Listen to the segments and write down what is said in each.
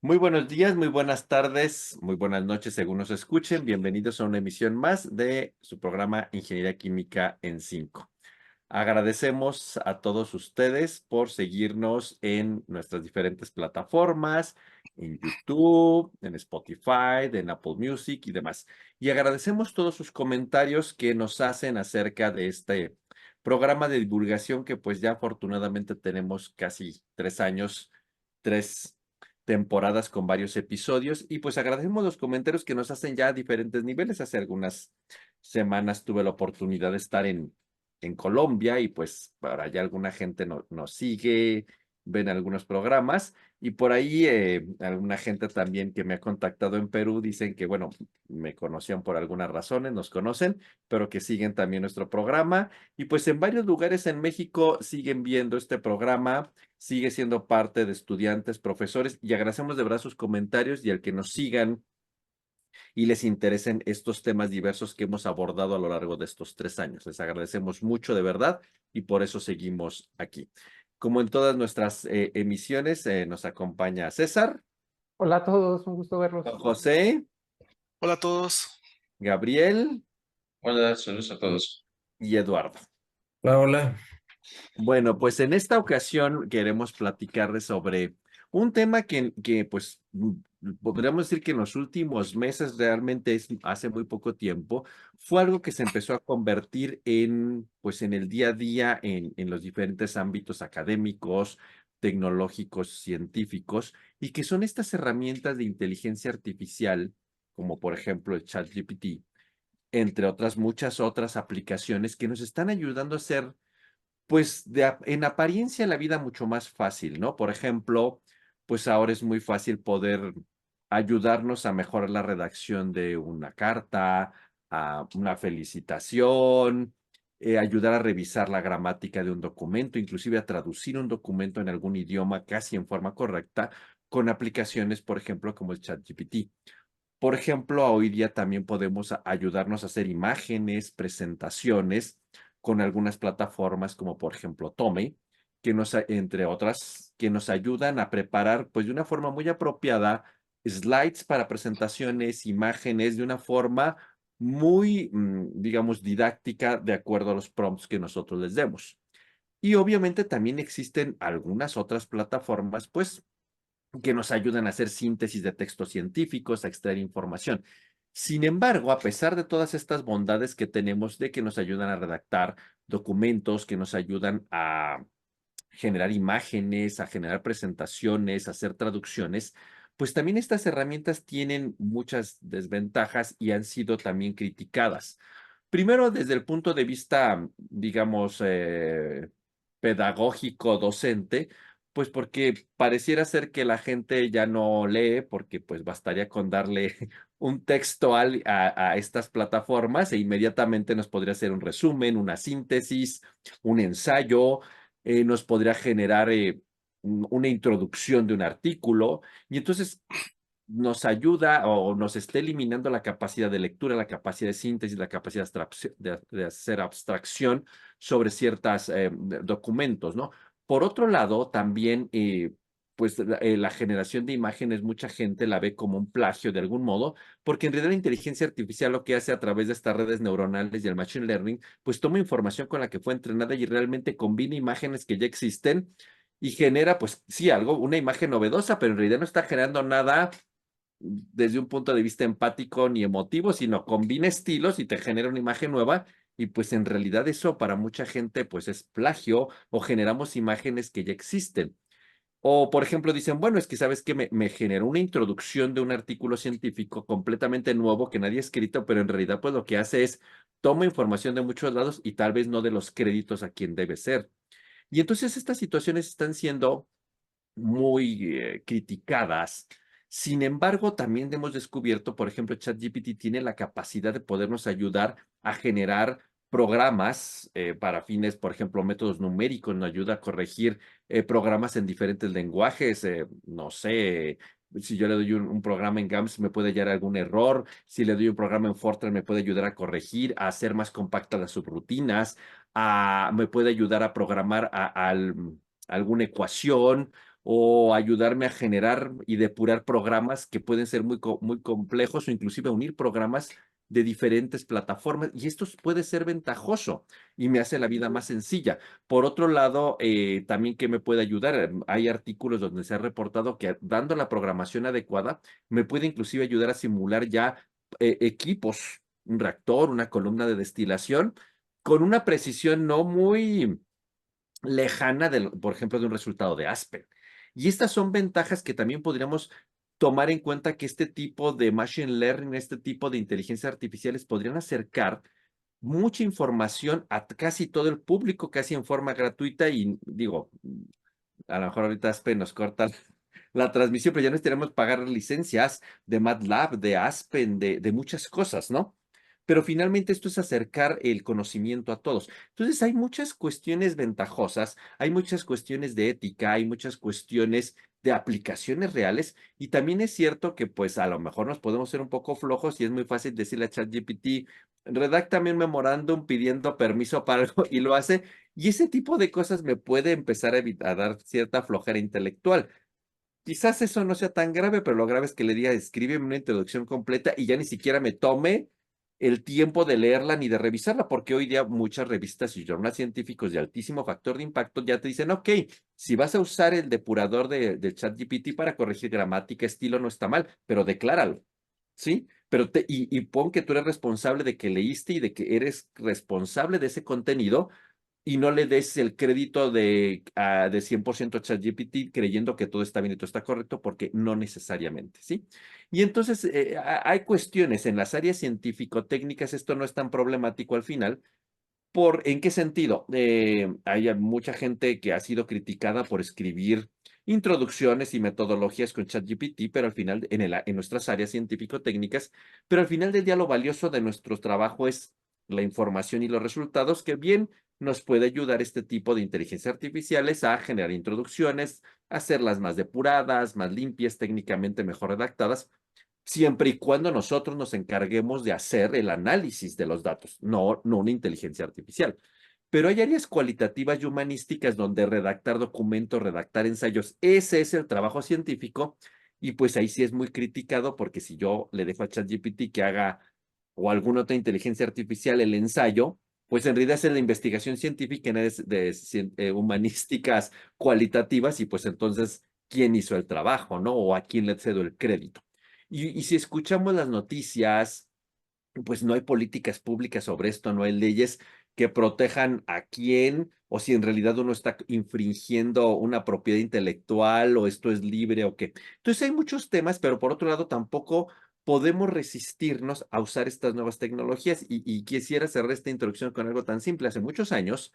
Muy buenos días, muy buenas tardes, muy buenas noches, según nos escuchen. Bienvenidos a una emisión más de su programa Ingeniería Química en 5. Agradecemos a todos ustedes por seguirnos en nuestras diferentes plataformas, en YouTube, en Spotify, en Apple Music y demás. Y agradecemos todos sus comentarios que nos hacen acerca de este programa de divulgación que pues ya afortunadamente tenemos casi 3 años, 3 temporadas con varios episodios y pues agradecemos los comentarios que nos hacen ya a diferentes niveles. Hace algunas semanas tuve la oportunidad de estar en Colombia y pues por allá alguna gente nos sigue, ven algunos programas y por ahí alguna gente también que me ha contactado en Perú dicen que bueno, me conocían por algunas razones, nos conocen, pero que siguen también nuestro programa y pues en varios lugares en México siguen viendo este programa, sigue siendo parte de estudiantes, profesores y agradecemos de verdad sus comentarios y al que nos sigan y les interesen estos temas diversos que hemos abordado a lo largo de estos 3 años. Les agradecemos mucho de verdad y por eso seguimos aquí. Como en todas nuestras emisiones, nos acompaña César, Hola a todos, un gusto verlos. Juan José, Hola a todos. Gabriel Hola, saludos a todos. y Eduardo. Hola, hola. Bueno, pues en esta ocasión queremos platicarles sobre un tema que pues podríamos decir que en los últimos meses, realmente es hace muy poco tiempo, fue algo que se empezó a convertir en, pues en el día a día, en los diferentes ámbitos académicos, tecnológicos, científicos, y que son estas herramientas de inteligencia artificial, como por ejemplo el ChatGPT, entre otras muchas otras aplicaciones que nos están ayudando a hacer pues en apariencia la vida mucho más fácil, ¿no? Por ejemplo, pues ahora es muy fácil poder ayudarnos a mejorar la redacción de una carta, a una felicitación, ayudar a revisar la gramática de un documento, inclusive a traducir un documento en algún idioma casi en forma correcta, con aplicaciones, por ejemplo, como el ChatGPT. Por ejemplo, hoy día también podemos ayudarnos a hacer imágenes, presentaciones con algunas plataformas como por ejemplo Tome, que entre otras, que nos ayudan a preparar pues de una forma muy apropiada slides para presentaciones, imágenes de una forma muy, digamos, didáctica de acuerdo a los prompts que nosotros les demos. Y obviamente también existen algunas otras plataformas, pues que nos ayudan a hacer síntesis de textos científicos, a extraer información. Sin embargo, a pesar de todas estas bondades que tenemos de que nos ayudan a redactar documentos, que nos ayudan a generar imágenes, a generar presentaciones, a hacer traducciones, pues también estas herramientas tienen muchas desventajas y han sido también criticadas. Primero, desde el punto de vista, digamos, pedagógico, docente, pues porque pareciera ser que la gente ya no lee, porque pues bastaría con darle un texto a estas plataformas e inmediatamente nos podría hacer un resumen, una síntesis, un ensayo, nos podría generar una introducción de un artículo y entonces nos ayuda o nos está eliminando la capacidad de lectura, la capacidad de síntesis, la capacidad de hacer abstracción sobre ciertos documentos, ¿no? Por otro lado, también, pues la generación de imágenes, mucha gente la ve como un plagio de algún modo, porque en realidad la inteligencia artificial lo que hace a través de estas redes neuronales y el machine learning, pues toma información con la que fue entrenada y realmente combina imágenes que ya existen y genera, pues sí, algo, una imagen novedosa, pero en realidad no está generando nada desde un punto de vista empático ni emotivo, sino combina estilos y te genera una imagen nueva y pues en realidad eso para mucha gente pues es plagio o generamos imágenes que ya existen. O por ejemplo dicen, bueno, es que sabes que me generó una introducción de un artículo científico completamente nuevo que nadie ha escrito, pero en realidad pues lo que hace es toma información de muchos lados y tal vez no de los créditos a quien debe ser. Y entonces estas situaciones están siendo muy criticadas. Sin embargo, también hemos descubierto, por ejemplo, ChatGPT tiene la capacidad de podernos ayudar a generar programas para fines, por ejemplo, métodos numéricos, nos ayuda a corregir programas en diferentes lenguajes, no sé, si yo le doy un programa en GAMS me puede hallar algún error, si le doy un programa en Fortran me puede ayudar a corregir, a hacer más compactas las subrutinas, me puede ayudar a programar alguna ecuación o ayudarme a generar y depurar programas que pueden ser muy complejos o inclusive unir programas de diferentes plataformas y esto puede ser ventajoso y me hace la vida más sencilla. Por otro lado, también que me puede ayudar, hay artículos donde se ha reportado que dando la programación adecuada me puede inclusive ayudar a simular ya equipos, un reactor, una columna de destilación, con una precisión no muy lejana, por ejemplo, de un resultado de Aspen. Y estas son ventajas que también podríamos tomar en cuenta que este tipo de machine learning, este tipo de inteligencia artificiales podrían acercar mucha información a casi todo el público, casi en forma gratuita y digo, a lo mejor ahorita Aspen nos corta la transmisión, pero ya no tenemos que pagar licencias de MATLAB, de Aspen, de muchas cosas, ¿no? Pero finalmente esto es acercar el conocimiento a todos. Entonces hay muchas cuestiones ventajosas, hay muchas cuestiones de ética, hay muchas cuestiones de aplicaciones reales y también es cierto que pues a lo mejor nos podemos ser un poco flojos y es muy fácil decirle a ChatGPT, redáctame un memorándum pidiendo permiso para algo y lo hace y ese tipo de cosas me puede empezar a dar cierta flojera intelectual. Quizás eso no sea tan grave, pero lo grave es que le diga, escríbeme una introducción completa y ya ni siquiera me tome el tiempo de leerla ni de revisarla, porque hoy día muchas revistas y journals científicos de altísimo factor de impacto ya te dicen, ok, si vas a usar el depurador del ChatGPT para corregir gramática, estilo, no está mal, pero decláralo, ¿sí? Pero y pon que tú eres responsable de que leíste y de que eres responsable de ese contenido y no le des el crédito de 100% a ChatGPT creyendo que todo está bien y todo está correcto, porque no necesariamente, ¿sí? Y entonces hay cuestiones en las áreas científico-técnicas, esto no es tan problemático al final. ¿En qué sentido? Hay mucha gente que ha sido criticada por escribir introducciones y metodologías con ChatGPT, pero al final, en nuestras áreas científico-técnicas, pero al final del día lo valioso de nuestro trabajo es la información y los resultados que bien nos puede ayudar este tipo de inteligencia artificiales a generar introducciones, hacerlas más depuradas, más limpias, técnicamente mejor redactadas, siempre y cuando nosotros nos encarguemos de hacer el análisis de los datos, no una inteligencia artificial. Pero hay áreas cualitativas y humanísticas donde redactar documentos, redactar ensayos, ese es el trabajo científico y pues ahí sí es muy criticado porque si yo le dejo a ChatGPT que haga o alguna otra inteligencia artificial el ensayo, pues en realidad es la investigación científica en áreas humanísticas cualitativas y pues entonces, ¿quién hizo el trabajo, no? O a quién le cedo el crédito. Y si escuchamos las noticias, pues no hay políticas públicas sobre esto, no hay leyes que protejan a quién o si en realidad uno está infringiendo una propiedad intelectual o esto es libre o qué. Entonces hay muchos temas, pero por otro lado tampoco podemos resistirnos a usar estas nuevas tecnologías y quisiera cerrar esta introducción con algo tan simple. Hace muchos años,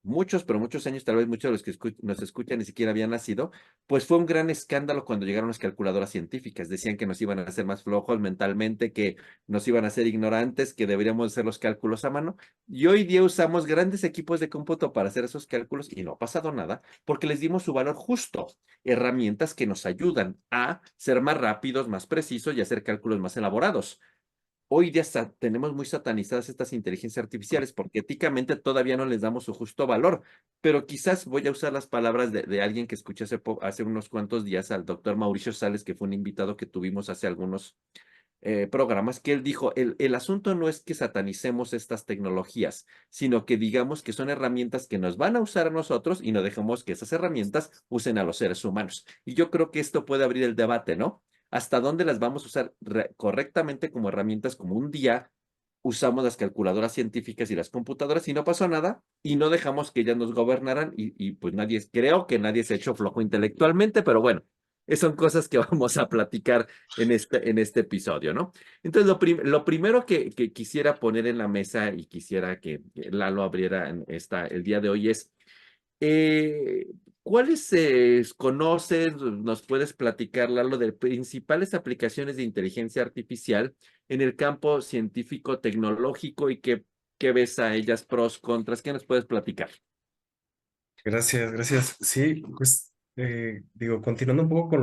muchos, pero muchos años, tal vez muchos de los que nos escuchan ni siquiera habían nacido, pues fue un gran escándalo cuando llegaron las calculadoras científicas. Decían que nos iban a hacer más flojos mentalmente, que nos iban a hacer ignorantes, que deberíamos hacer los cálculos a mano. Y hoy día usamos grandes equipos de cómputo para hacer esos cálculos y no ha pasado nada porque les dimos su valor justo. Herramientas que nos ayudan a ser más rápidos, más precisos y hacer cálculos más elaborados. Hoy día tenemos muy satanizadas estas inteligencias artificiales porque éticamente todavía no les damos su justo valor, pero quizás voy a usar las palabras de alguien que escuché hace unos cuantos días, al doctor Mauricio Sales, que fue un invitado que tuvimos hace algunos programas, que él dijo, el asunto no es que satanicemos estas tecnologías, sino que digamos que son herramientas que nos van a usar a nosotros y no dejemos que esas herramientas usen a los seres humanos. Y yo creo que esto puede abrir el debate, ¿no? ¿Hasta dónde las vamos a usar correctamente como herramientas, como un día usamos las calculadoras científicas y las computadoras y no pasó nada y no dejamos que ellas nos gobernaran y pues creo que nadie se ha hecho flojo intelectualmente, pero bueno, son cosas que vamos a platicar en este episodio, ¿no? Entonces, lo primero que quisiera poner en la mesa y quisiera que Lalo abriera el día de hoy es, ¿cuáles conoces, nos puedes platicar, Lalo, de principales aplicaciones de inteligencia artificial en el campo científico tecnológico y qué ves a ellas, pros, contras? ¿Qué nos puedes platicar? Gracias, gracias. Sí, pues digo, continuando un poco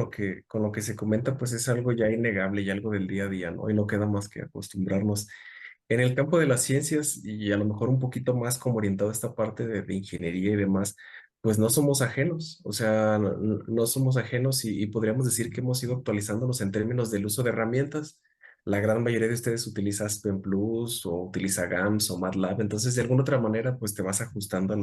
con lo que se comenta, pues es algo ya innegable y algo del día a día, ¿no? Y no queda más que acostumbrarnos. En el campo de las ciencias y a lo mejor un poquito más como orientado a esta parte de ingeniería y demás, pues no somos ajenos, o sea, no somos ajenos y podríamos decir que hemos ido actualizándonos en términos del uso de herramientas. La gran mayoría de ustedes utiliza Aspen Plus o utiliza GAMS o MATLAB, entonces de alguna otra manera pues te vas ajustando a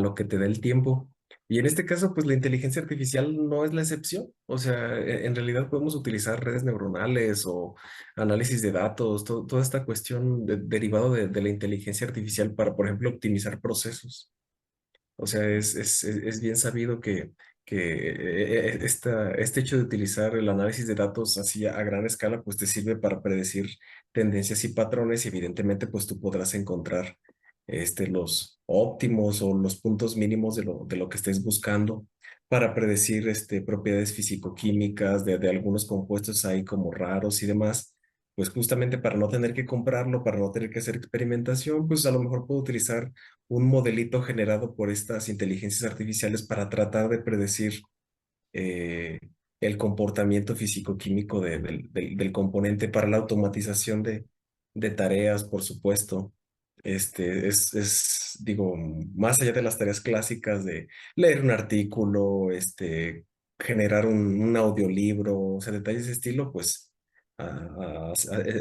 lo que te dé el tiempo. Y en este caso, pues la inteligencia artificial no es la excepción. O sea, en realidad podemos utilizar redes neuronales o análisis de datos, toda esta cuestión derivado de la inteligencia artificial para, por ejemplo, optimizar procesos. O sea, es bien sabido que este hecho de utilizar el análisis de datos así a gran escala, pues te sirve para predecir tendencias y patrones y evidentemente pues tú podrás encontrar los óptimos o los puntos mínimos de lo que estés buscando para predecir propiedades fisicoquímicas de algunos compuestos ahí como raros y demás. Pues justamente para no tener que comprarlo, para no tener que hacer experimentación, pues a lo mejor puedo utilizar un modelito generado por estas inteligencias artificiales para tratar de predecir eh, el comportamiento físico-químico del componente para la automatización de tareas, por supuesto. Digo, más allá de las tareas clásicas de leer un artículo, generar un audiolibro, o sea, detalles de ese estilo, pues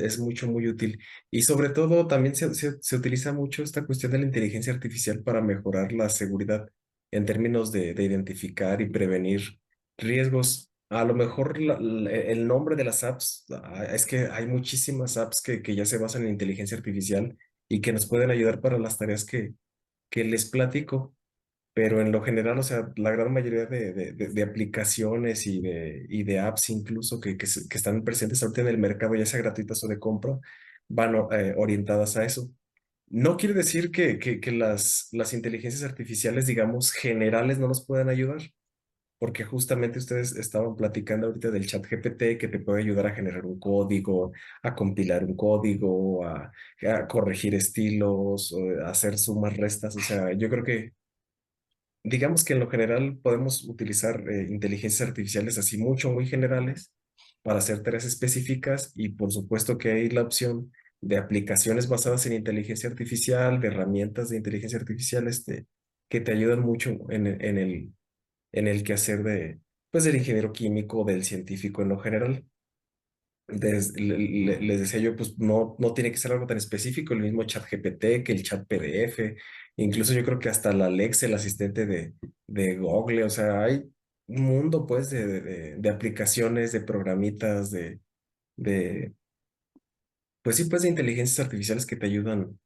es mucho, muy útil. Y sobre todo también se utiliza mucho esta cuestión de la inteligencia artificial para mejorar la seguridad en términos de identificar y prevenir riesgos. A lo mejor el nombre de las apps, es que hay muchísimas apps que ya se basan en inteligencia artificial y que nos pueden ayudar para las tareas que les platico, pero en lo general, o sea, la gran mayoría de aplicaciones y de apps incluso que están presentes ahorita en el mercado, ya sea gratuitas o de compra, van orientadas a eso. No quiere decir que las inteligencias artificiales, digamos, generales no nos puedan ayudar porque justamente ustedes estaban platicando ahorita del chat GPT que te puede ayudar a generar un código, a compilar un código, a corregir estilos, a hacer sumas, restas. O sea, yo creo que, digamos que en lo general podemos utilizar inteligencias artificiales así mucho, muy generales para hacer tareas específicas y por supuesto que hay la opción de aplicaciones basadas en inteligencia artificial, de herramientas de inteligencia artificial, que te ayudan mucho en el quehacer pues, del ingeniero químico, del científico en lo general. Les decía yo, pues no tiene que ser algo tan específico, el mismo chat GPT que el chat PDF, incluso yo creo que hasta la Alexa, el asistente de Google, o sea, hay un mundo pues de aplicaciones, de programitas, de, pues sí, pues de inteligencias artificiales que te ayudan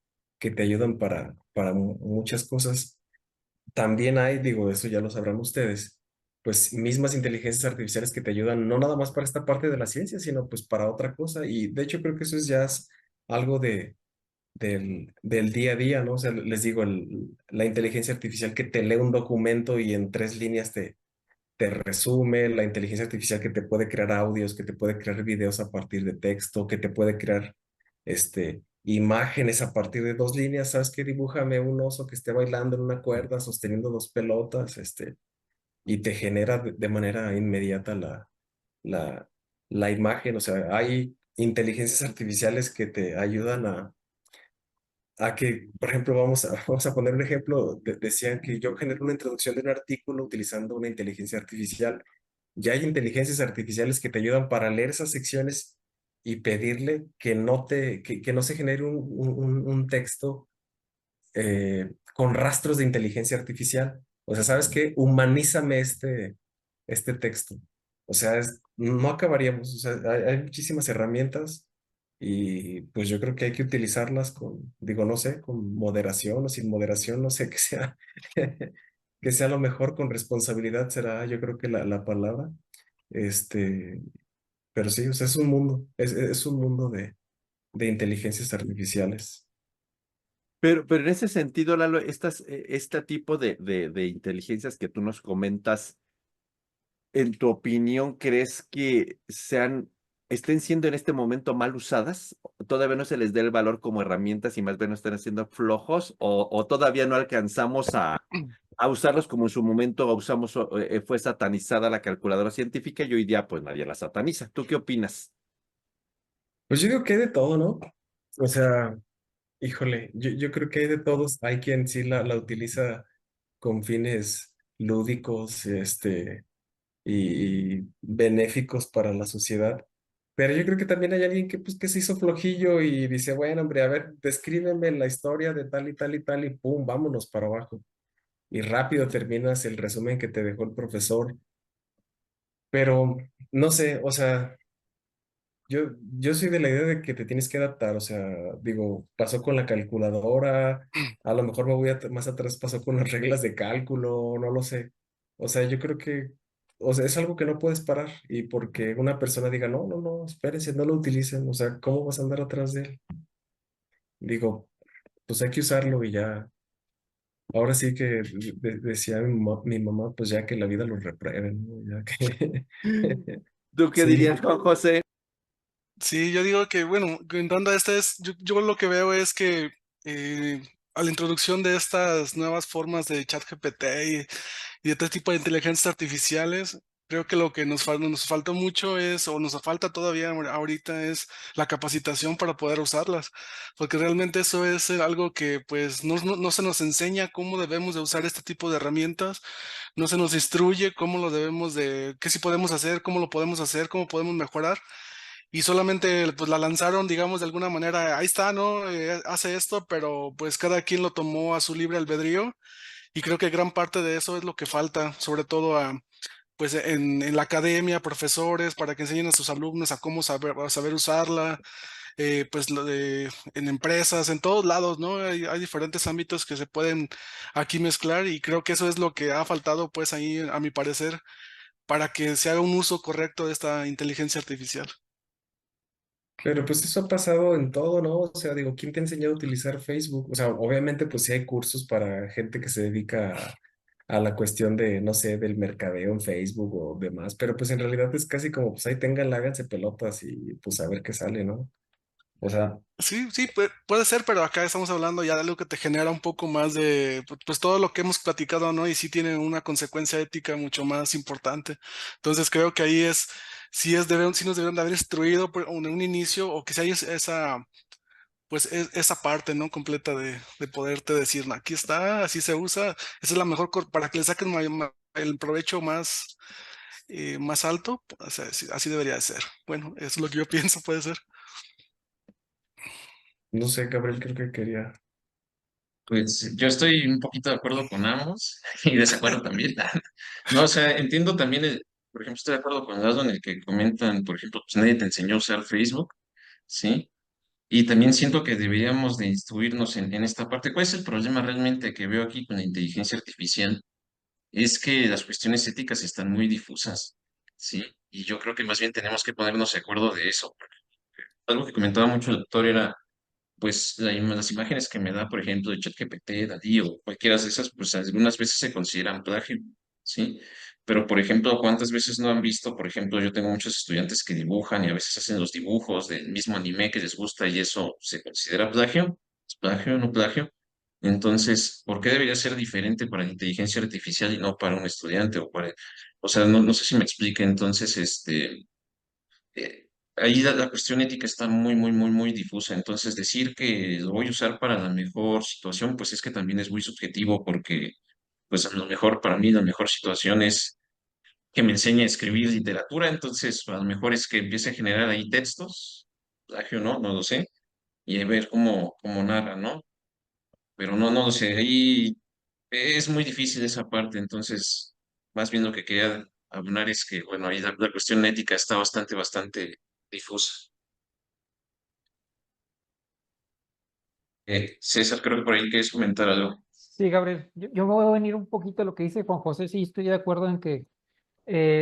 para muchas cosas. También hay, digo, eso ya lo sabrán ustedes, pues mismas inteligencias artificiales que te ayudan no nada más para esta parte de la ciencia, sino pues para otra cosa. Y de hecho creo que eso es ya algo del día a día, ¿no? O sea, les digo, la inteligencia artificial que te lee un documento y en 3 líneas te resume, la inteligencia artificial que te puede crear audios, que te puede crear videos a partir de texto, que te puede crear imágenes a partir de 2 líneas, ¿sabes qué? Dibújame un oso que esté bailando en una cuerda, sosteniendo 2 pelotas, y te genera de manera inmediata la, la imagen. O sea, hay inteligencias artificiales que te ayudan a que, por ejemplo, vamos a poner un ejemplo, decían que yo genero una introducción de un artículo utilizando una inteligencia artificial. Ya hay inteligencias artificiales que te ayudan para leer esas secciones y pedirle que no se genere un texto con rastros de inteligencia artificial. O sea, ¿sabes qué? Humanízame este texto. O sea, no acabaríamos. O sea, hay muchísimas herramientas y pues yo creo que hay que utilizarlas digo, no sé, con moderación o sin moderación, no sé, que sea lo mejor, con responsabilidad será, yo creo que la palabra. Este, pero sí, o sea, es un mundo, es un mundo de inteligencias artificiales. Pero en ese sentido, Lalo, este tipo de inteligencias que tú nos comentas, en tu opinión, ¿crees que estén siendo en este momento mal usadas? ¿Todavía no se les dé el valor como herramientas y más bien están siendo flojos? ¿O todavía no alcanzamos a usarlos como en su momento usamos, fue satanizada la calculadora científica y hoy día pues nadie la sataniza? ¿Tú qué opinas? Pues yo digo que hay de todo, ¿no? O sea, híjole, yo creo que hay de todos. Hay quien sí la utiliza con fines lúdicos, y benéficos para la sociedad. Pero yo creo que también hay alguien que, pues, que se hizo flojillo y dice, bueno, hombre, a ver, descríbeme la historia de tal y tal y tal y pum, vámonos para abajo. Y rápido terminas el resumen que te dejó el profesor. Pero no sé, o sea, yo soy de la idea de que te tienes que adaptar, o sea, digo, pasó con la calculadora, a lo mejor me voy más atrás, pasó con las reglas de cálculo, no lo sé. O sea, yo creo que, o sea, es algo que no puedes parar y porque una persona diga, no, no, no, espérense, no lo utilicen, o sea, ¿cómo vas a andar atrás de él? Digo, pues hay que usarlo y ya. Ahora sí que decía mi mamá, pues ya que la vida lo repruebe, ¿no? Ya que... ¿Tú qué Sí, dirías, Juan José? Sí, yo digo que, bueno, entrando a esta yo lo que veo es que eh, a la introducción de estas nuevas formas de ChatGPT y de este tipo de inteligencias artificiales, creo que lo que nos falta mucho es, o nos falta todavía ahorita es la capacitación para poder usarlas, porque realmente eso es algo que pues no se nos enseña cómo debemos de usar este tipo de herramientas, no se nos instruye cómo lo debemos de, qué sí podemos hacer, cómo lo podemos hacer, cómo podemos mejorar. Y solamente pues la lanzaron, digamos, de alguna manera, ahí está, ¿no? Hace esto, pero pues cada quien lo tomó a su libre albedrío y creo que gran parte de eso es lo que falta, sobre todo pues en la academia, profesores, para que enseñen a sus alumnos a cómo a saber usarla, pues en empresas, en todos lados, ¿no? Hay diferentes ámbitos que se pueden aquí mezclar y creo que eso es lo que ha faltado, pues ahí, a mi parecer, para que se haga un uso correcto de esta inteligencia artificial. pero pues eso ha pasado en todo, ¿no? O sea, digo, ¿quién te ha enseñado a utilizar Facebook? O sea, obviamente pues sí hay cursos para gente que se dedica a la cuestión de, no sé, del mercadeo en Facebook o demás, pero pues en realidad es casi como, pues ahí tengan, háganse pelotas y pues a ver qué sale, ¿no? O sea, Sí, sí, puede ser, pero acá estamos hablando ya de algo que te genera un poco más de, pues todo lo que hemos platicado, ¿no? Y sí tiene una consecuencia ética mucho más importante. Entonces creo que ahí sí nos deben de haber instruido en un inicio o que si hay esa, pues esa parte, ¿no? Completa de poderte decir, "No, aquí está, así se usa, esa es la mejor, para que le saquen el provecho más alto, o sea, así debería de ser. Bueno, eso es lo que yo pienso, puede ser. no sé, Gabriel, creo que quería. Pues yo estoy un poquito de acuerdo con ambos y desacuerdo también. No, o sea, entiendo también, por ejemplo, estoy de acuerdo con el lado en el que comentan, por ejemplo, pues nadie te enseñó a usar Facebook, ¿sí? Y también siento que deberíamos de instruirnos en esta parte. ¿Cuál es el problema realmente que veo aquí con la inteligencia artificial? Es que las cuestiones éticas están muy difusas, ¿sí? Y yo creo que más bien tenemos que ponernos de acuerdo de eso. Algo que comentaba mucho el doctor era pues las imágenes que me da, por ejemplo, de ChatGPT, Dalí o cualquiera de esas, pues algunas veces se consideran plagio, ¿sí? Pero, por ejemplo, ¿cuántas veces no han visto? Por ejemplo, yo tengo muchos estudiantes que dibujan y a veces hacen los dibujos del mismo anime que les gusta y eso se considera plagio. ¿Es plagio o no plagio? Entonces, ¿por qué debería ser diferente para la inteligencia artificial y no para un estudiante o para... O sea, no sé si me explique. Entonces, ahí la cuestión ética está muy, muy, muy, muy difusa. Entonces, decir que lo voy a usar para la mejor situación, pues es que también es muy subjetivo porque, pues a lo mejor para mí la mejor situación es que me enseñe a escribir literatura. Entonces, a lo mejor es que empiece a generar ahí textos, plagio, ¿no? No lo sé. Y a ver cómo narra, ¿no? Pero no lo sé. Ahí es muy difícil esa parte. Entonces, más bien lo que quería hablar es que, bueno, ahí la cuestión ética está bastante, bastante difusa. César, creo que por ahí quieres comentar algo. Sí, Gabriel, yo me voy a venir un poquito a lo que dice Juan José. Sí, estoy de acuerdo en que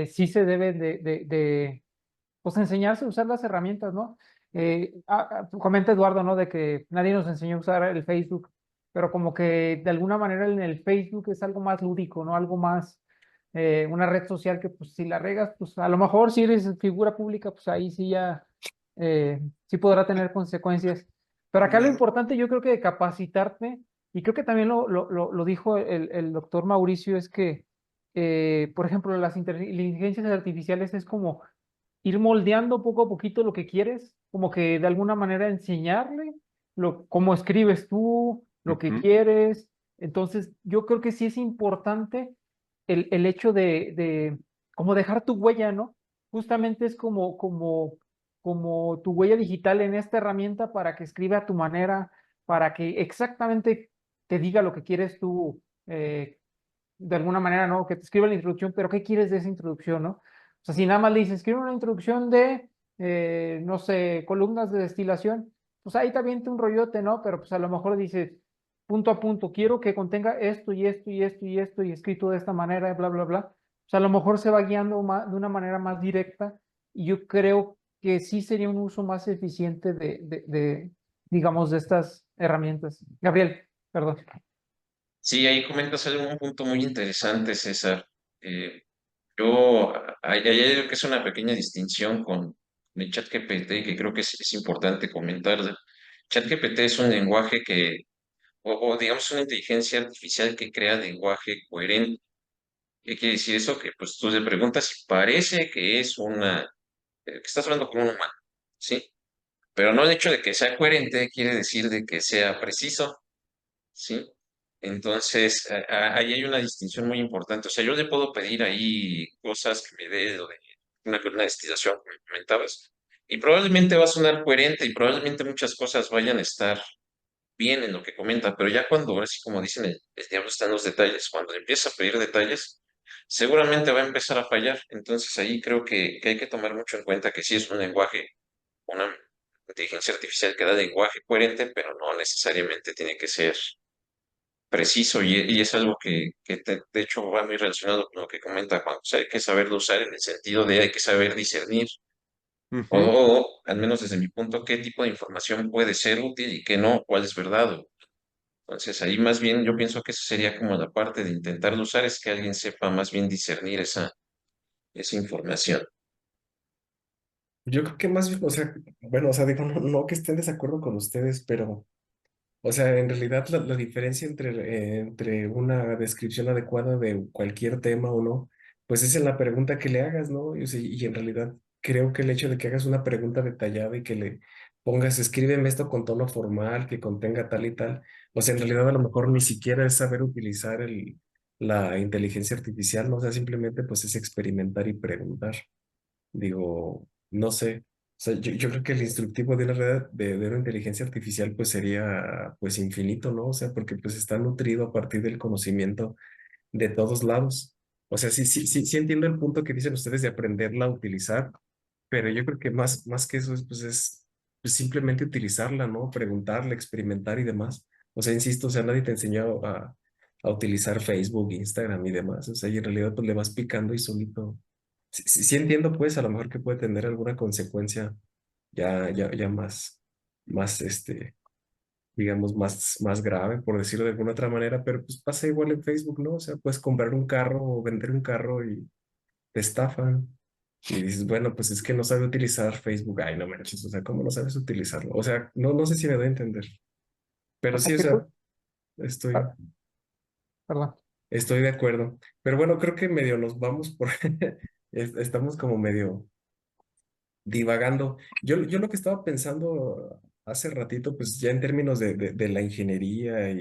sí se debe pues enseñarse a usar las herramientas, ¿no? Comenta Eduardo, ¿no? De que nadie nos enseñó a usar el Facebook, pero como que de alguna manera en el Facebook es algo más lúdico, ¿no? Algo más, una red social que pues si la regas, pues a lo mejor si eres figura pública, pues ahí sí ya, sí podrá tener consecuencias. Pero acá lo Claro. importante yo creo que de capacitarte, y creo que también lo dijo el doctor Mauricio, es que, por ejemplo, las inteligencias artificiales es como ir moldeando poco a poquito lo que quieres, como que de alguna manera enseñarle cómo escribes tú, lo que Ujú. quieres, Entonces, yo creo que sí es importante el hecho de como dejar tu huella, ¿no? Justamente es como tu huella digital en esta herramienta para que escriba a tu manera, para que exactamente te diga lo que quieres tú, de alguna manera, ¿no? Que te escriba la introducción, pero ¿qué quieres de esa introducción, no? O sea, si nada más le dices, escribe una introducción de, no sé, columnas de destilación, pues ahí te avienta un rollote, ¿no? Pero pues a lo mejor dices, punto a punto, quiero que contenga esto y esto y esto y esto y escrito de esta manera, bla, bla, bla. O sea, a lo mejor se va guiando de una manera más directa y yo creo que sí sería un uso más eficiente digamos, de estas herramientas. Gabriel, perdón. Sí, ahí comentas un punto muy interesante, César. Eh, yo, ahí hay algo que es una pequeña distinción con el ChatGPT que creo que es importante comentar. ChatGPT es un lenguaje o digamos una inteligencia artificial que crea lenguaje coherente. ¿Qué quiere decir eso? Que pues tú le preguntas y parece que es que estás hablando con un humano, ¿sí? Pero no el hecho de que sea coherente quiere decir de que sea preciso, ¿sí? Entonces, ahí hay una distinción muy importante. O sea, yo le puedo pedir ahí cosas que me dé lo de una columna de destilación, como comentabas, y probablemente va a sonar coherente y probablemente muchas cosas vayan a estar bien en lo que comenta, pero ya cuando, ahora sí como dicen, el diablo está en los detalles, cuando le empieza a pedir detalles, seguramente va a empezar a fallar. Entonces, ahí creo que hay que tomar mucho en cuenta que sí es un lenguaje, una inteligencia artificial que da lenguaje coherente, pero no necesariamente tiene que ser preciso y es algo que de hecho va muy relacionado con lo que comenta Juan. O sea, hay que saberlo usar en el sentido de hay que saber discernir, Ujú. o al menos desde mi punto, qué tipo de información puede ser útil y qué no, cuál es verdad. Entonces ahí más bien yo pienso que eso sería como la parte de intentarlo usar, es que alguien sepa más bien discernir esa información. Yo creo que más bien, o sea, bueno, o sea, digo, no que esté en desacuerdo con ustedes, pero, o sea, en realidad la diferencia entre una descripción adecuada de cualquier tema o no, pues es en la pregunta que le hagas, ¿no? Y, o sea, y en realidad creo que el hecho de que hagas una pregunta detallada y que le pongas, escríbeme esto con tono formal, que contenga tal y tal, o sea, en realidad a lo mejor ni siquiera es saber utilizar la inteligencia artificial, ¿no? O sea, simplemente pues es experimentar y preguntar. Digo, no sé. O sea, yo creo que el instructivo de una red de una inteligencia artificial pues sería pues infinito, ¿no? O sea, porque pues está nutrido a partir del conocimiento de todos lados. O sea, sí entiendo el punto que dicen ustedes de aprenderla a utilizar, pero yo creo que más que eso pues simplemente utilizarla, ¿no? Preguntarle, experimentar y demás. O sea, insisto, o sea, nadie te enseñó a utilizar Facebook, Instagram y demás. O sea, y en realidad pues le vas picando y solito. Sí entiendo pues a lo mejor que puede tener alguna consecuencia ya más digamos, más grave, por decirlo de alguna otra manera, pero pues pasa igual en Facebook, ¿no? O sea, puedes comprar un carro o vender un carro y te estafan. Y dices, bueno, pues es que no sabe utilizar Facebook. Ay, no manches, o sea, ¿cómo no sabes utilizarlo? O sea, no sé si me doy a entender. Pero O sea, sí, o que, sea, estoy, ah, perdón. estoy de acuerdo. Pero bueno, creo que medio nos vamos por... Estamos como medio divagando. Yo lo que estaba pensando hace ratito, pues ya en términos de la ingeniería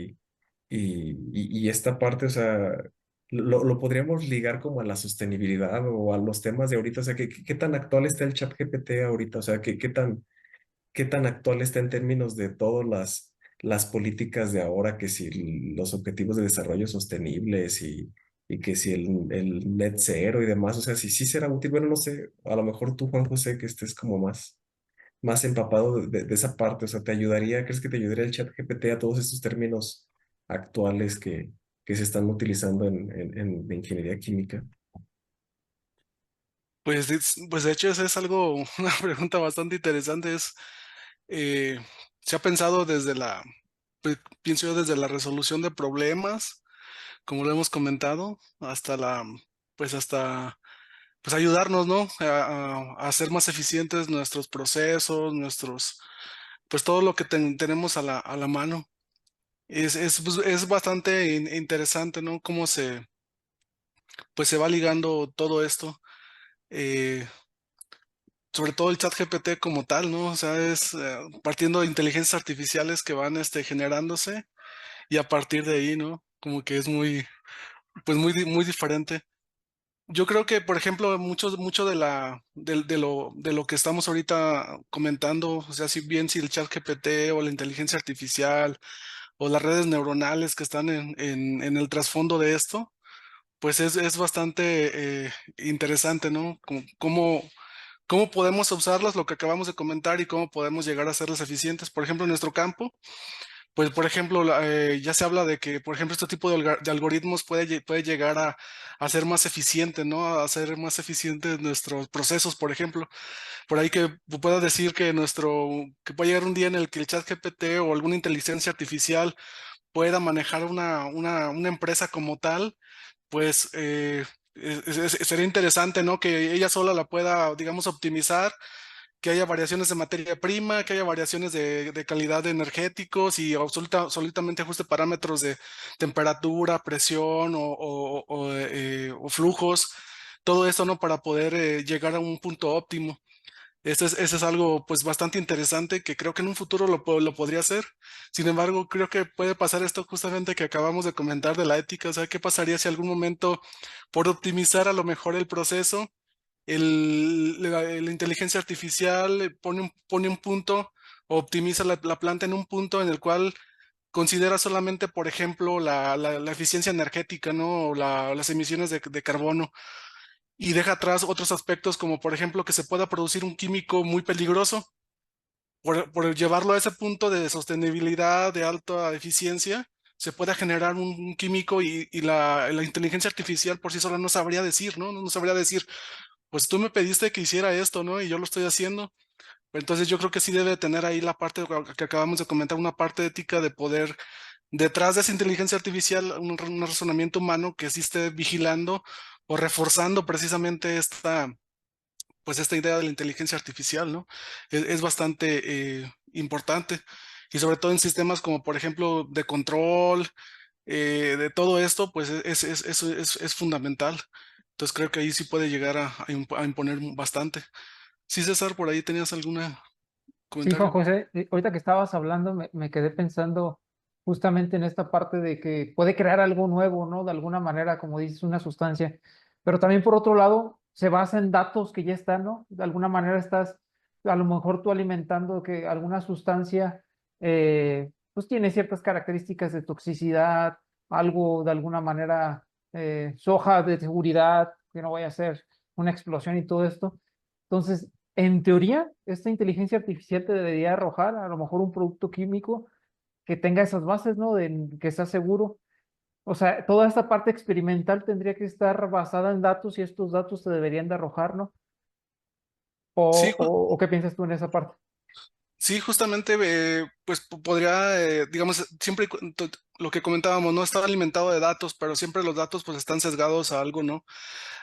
y esta parte, o sea, lo podríamos ligar como a la sostenibilidad o a los temas de ahorita, o sea, ¿qué tan actual está el chat GPT ahorita? O sea, qué tan actual está en términos de todas las políticas de ahora, que si los objetivos de desarrollo sostenibles y que si el net cero y demás, o sea, si sí será útil, bueno, no sé, a lo mejor tú, Juan José, que estés como más empapado de esa parte, o sea, ¿te ayudaría, crees que te ayudaría el chat GPT a todos estos términos actuales que se están utilizando en ingeniería química? Pues, pues de hecho, eso es algo, una pregunta bastante interesante. Eh, Se ha pensado desde pues, pienso yo, desde la resolución de problemas, como lo hemos comentado, hasta pues ayudarnos, ¿no? A hacer más eficientes nuestros procesos, pues todo lo que tenemos a la mano. Pues, es bastante interesante, ¿no? Cómo pues se va ligando todo esto. Eh, Sobre todo el chat GPT como tal, ¿no? O sea, es partiendo de inteligencias artificiales que van generándose y a partir de ahí, ¿no? como que es muy, pues muy diferente. Yo creo que, por ejemplo, mucho de lo que estamos ahorita comentando, o sea, si bien si el chat GPT o la inteligencia artificial o las redes neuronales que están en el trasfondo de esto, pues es bastante interesante, ¿no? Cómo podemos usarlas, lo que acabamos de comentar, y cómo podemos llegar a hacerlas eficientes. Por ejemplo, en nuestro campo, pues, por ejemplo, ya se habla de que, por ejemplo, este tipo de algoritmos puede llegar a ser más eficiente, ¿no? A ser más eficientes nuestros procesos, por ejemplo. Por ahí que pueda decir que puede llegar un día en el que el chat GPT o alguna inteligencia artificial pueda manejar una empresa como tal, pues sería interesante, ¿no? Que ella sola la pueda, digamos, optimizar, que haya variaciones de materia prima, que haya variaciones de calidad de energéticos y absolutamente ajuste parámetros de temperatura, presión o flujos, todo esto, ¿no? Para poder llegar a un punto óptimo. Eso es algo pues bastante interesante que creo que en un futuro lo podría hacer. Sin embargo, creo que puede pasar esto justamente que acabamos de comentar de la ética. O sea, ¿qué pasaría si algún momento, por optimizar a lo mejor el proceso, la inteligencia artificial pone un punto, o optimiza la planta en un punto en el cual considera solamente, por ejemplo, la eficiencia energética, ¿no? O las emisiones de carbono, y deja atrás otros aspectos como, por ejemplo, que se pueda producir un químico muy peligroso? Por llevarlo a ese punto de sostenibilidad, de alta eficiencia, se pueda generar un químico, y la inteligencia artificial por sí sola no sabría decir, ¿no? No sabría decir, pues tú me pediste que hiciera esto, ¿no? Y yo lo estoy haciendo. Entonces yo creo que sí debe tener ahí la parte que acabamos de comentar, una parte ética de poder, detrás de esa inteligencia artificial, un razonamiento humano que sí esté vigilando o reforzando precisamente esta idea de la inteligencia artificial, ¿no? Es bastante importante, y sobre todo en sistemas como, por ejemplo, de control, de todo esto, pues es fundamental. Entonces creo que ahí sí puede llegar a imponer bastante. Sí, César, por ahí tenías alguna Sí, Juan comentario. José, ahorita que estabas hablando, me quedé pensando justamente en esta parte de que puede crear algo nuevo, ¿no? De alguna manera, como dices, una sustancia, pero también por otro lado, se basa en datos que ya están, ¿no? De alguna manera estás, a lo mejor tú alimentando que alguna sustancia, pues tiene ciertas características de toxicidad, algo de alguna manera, soja de seguridad, que no vaya a ser una explosión y todo esto. Entonces, en teoría, esta inteligencia artificial te debería arrojar a lo mejor un producto químico que tenga esas bases, ¿no? De que sea seguro. O sea, toda esta parte experimental tendría que estar basada en datos, y estos datos te deberían de arrojar, ¿no? Sí, ¿O qué piensas tú en esa parte? sí, justamente, pues podría, digamos, siempre lo que comentábamos, no está alimentado de datos, pero siempre los datos pues están sesgados a algo, ¿no?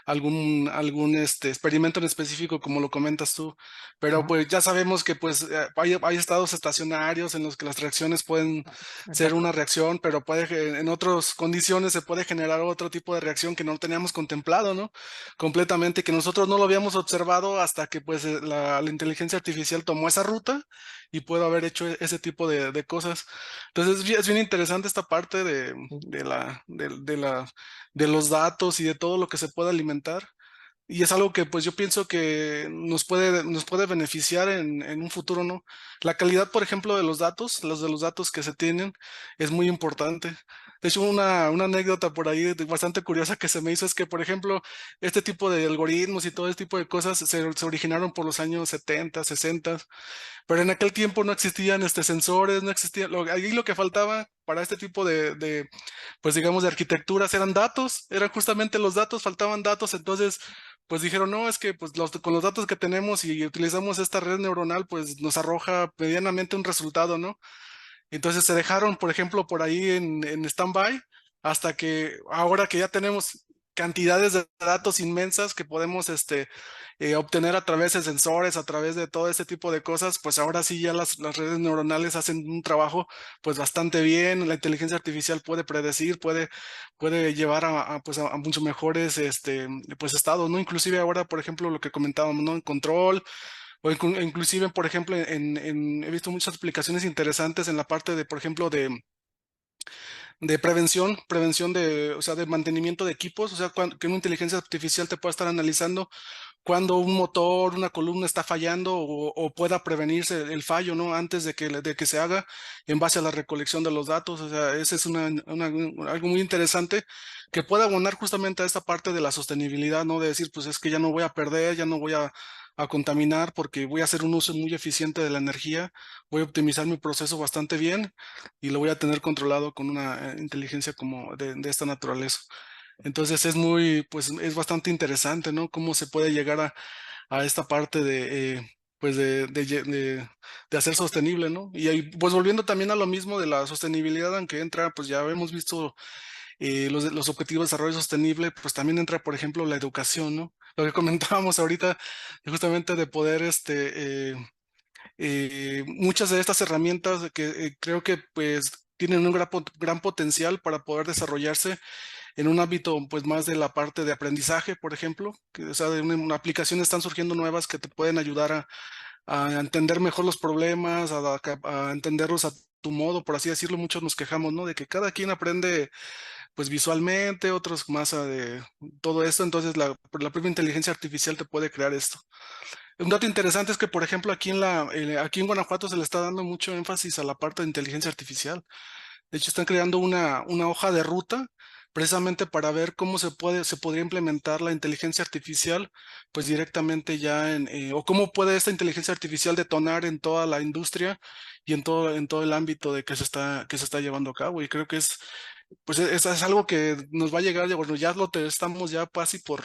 Algún experimento en específico, como lo comentas tú. Pero Ajá, pues ya sabemos que pues hay estados estacionarios en los que las reacciones pueden ser exacto. una reacción, pero en otras condiciones se puede generar otro tipo de reacción que no teníamos contemplado, ¿no? Completamente, que nosotros no lo habíamos observado hasta que pues la inteligencia artificial tomó esa ruta y pudo haber hecho ese tipo de cosas. Entonces es bien interesante esta parte de los datos y de todo lo que se puede alimentar. Y es algo que pues yo pienso que nos puede beneficiar en un futuro, ¿no? La calidad, por ejemplo, de los datos que se tienen, es muy importante. De hecho, una anécdota por ahí bastante curiosa que se me hizo es que, por ejemplo, este tipo de algoritmos y todo este tipo de cosas se originaron por los años 70, 60, pero en aquel tiempo no existían sensores, no existía, ahí lo que faltaba para este tipo pues digamos, de arquitecturas eran datos, eran justamente los datos, faltaban datos. Entonces pues dijeron, no, es que pues con los datos que tenemos y utilizamos esta red neuronal, pues nos arroja medianamente un resultado, ¿no? Entonces se dejaron, por ejemplo, por ahí en stand-by, hasta que ahora que ya tenemos cantidades de datos inmensas que podemos obtener a través de sensores, a través de todo este tipo de cosas, pues ahora sí ya las redes neuronales hacen un trabajo pues bastante bien. La inteligencia artificial puede predecir, puede llevar pues a mucho mejores pues estados, ¿no? Inclusive ahora, por ejemplo, lo que comentábamos, ¿no? En control, o inclusive, por ejemplo, he visto muchas aplicaciones interesantes en la parte de, por ejemplo, de prevención de, o sea, de mantenimiento de equipos, o sea, que una inteligencia artificial te pueda estar analizando cuando un motor, una columna está fallando o pueda prevenirse el fallo, ¿no? Antes de que se haga en base a la recolección de los datos. O sea, ese es algo muy interesante que puede abonar justamente a esta parte de la sostenibilidad, ¿no? De decir, pues es que ya no voy a perder, ya no voy a contaminar porque voy a hacer un uso muy eficiente de la energía, voy a optimizar mi proceso bastante bien y lo voy a tener controlado con una inteligencia como de esta naturaleza. Entonces es pues es bastante interesante, ¿no? Cómo se puede llegar a esta parte pues de hacer sostenible, ¿no? Y ahí, pues volviendo también a lo mismo de la sostenibilidad, aunque entra, pues ya hemos visto los objetivos de desarrollo sostenible, pues también entra, por ejemplo, la educación, ¿no? Lo que comentábamos ahorita, justamente de poder, muchas de estas herramientas que creo que pues tienen un gran potencial para poder desarrollarse en un ámbito pues más de la parte de aprendizaje, por ejemplo, que o sea, una aplicación están surgiendo nuevas que te pueden ayudar a entender mejor los problemas, a entenderlos a tu modo, por así decirlo. Muchos nos quejamos, ¿no? De que cada quien aprende pues visualmente, otros más de todo esto, entonces la propia inteligencia artificial te puede crear esto. Un dato interesante es que, por ejemplo, aquí en Guanajuato se le está dando mucho énfasis a la parte de inteligencia artificial. De hecho, están creando una hoja de ruta precisamente para ver cómo se podría implementar la inteligencia artificial, pues directamente o cómo puede esta inteligencia artificial detonar en toda la industria y en todo el ámbito de que se está llevando a cabo. Y creo que pues es algo que nos va a llegar, bueno, estamos ya casi por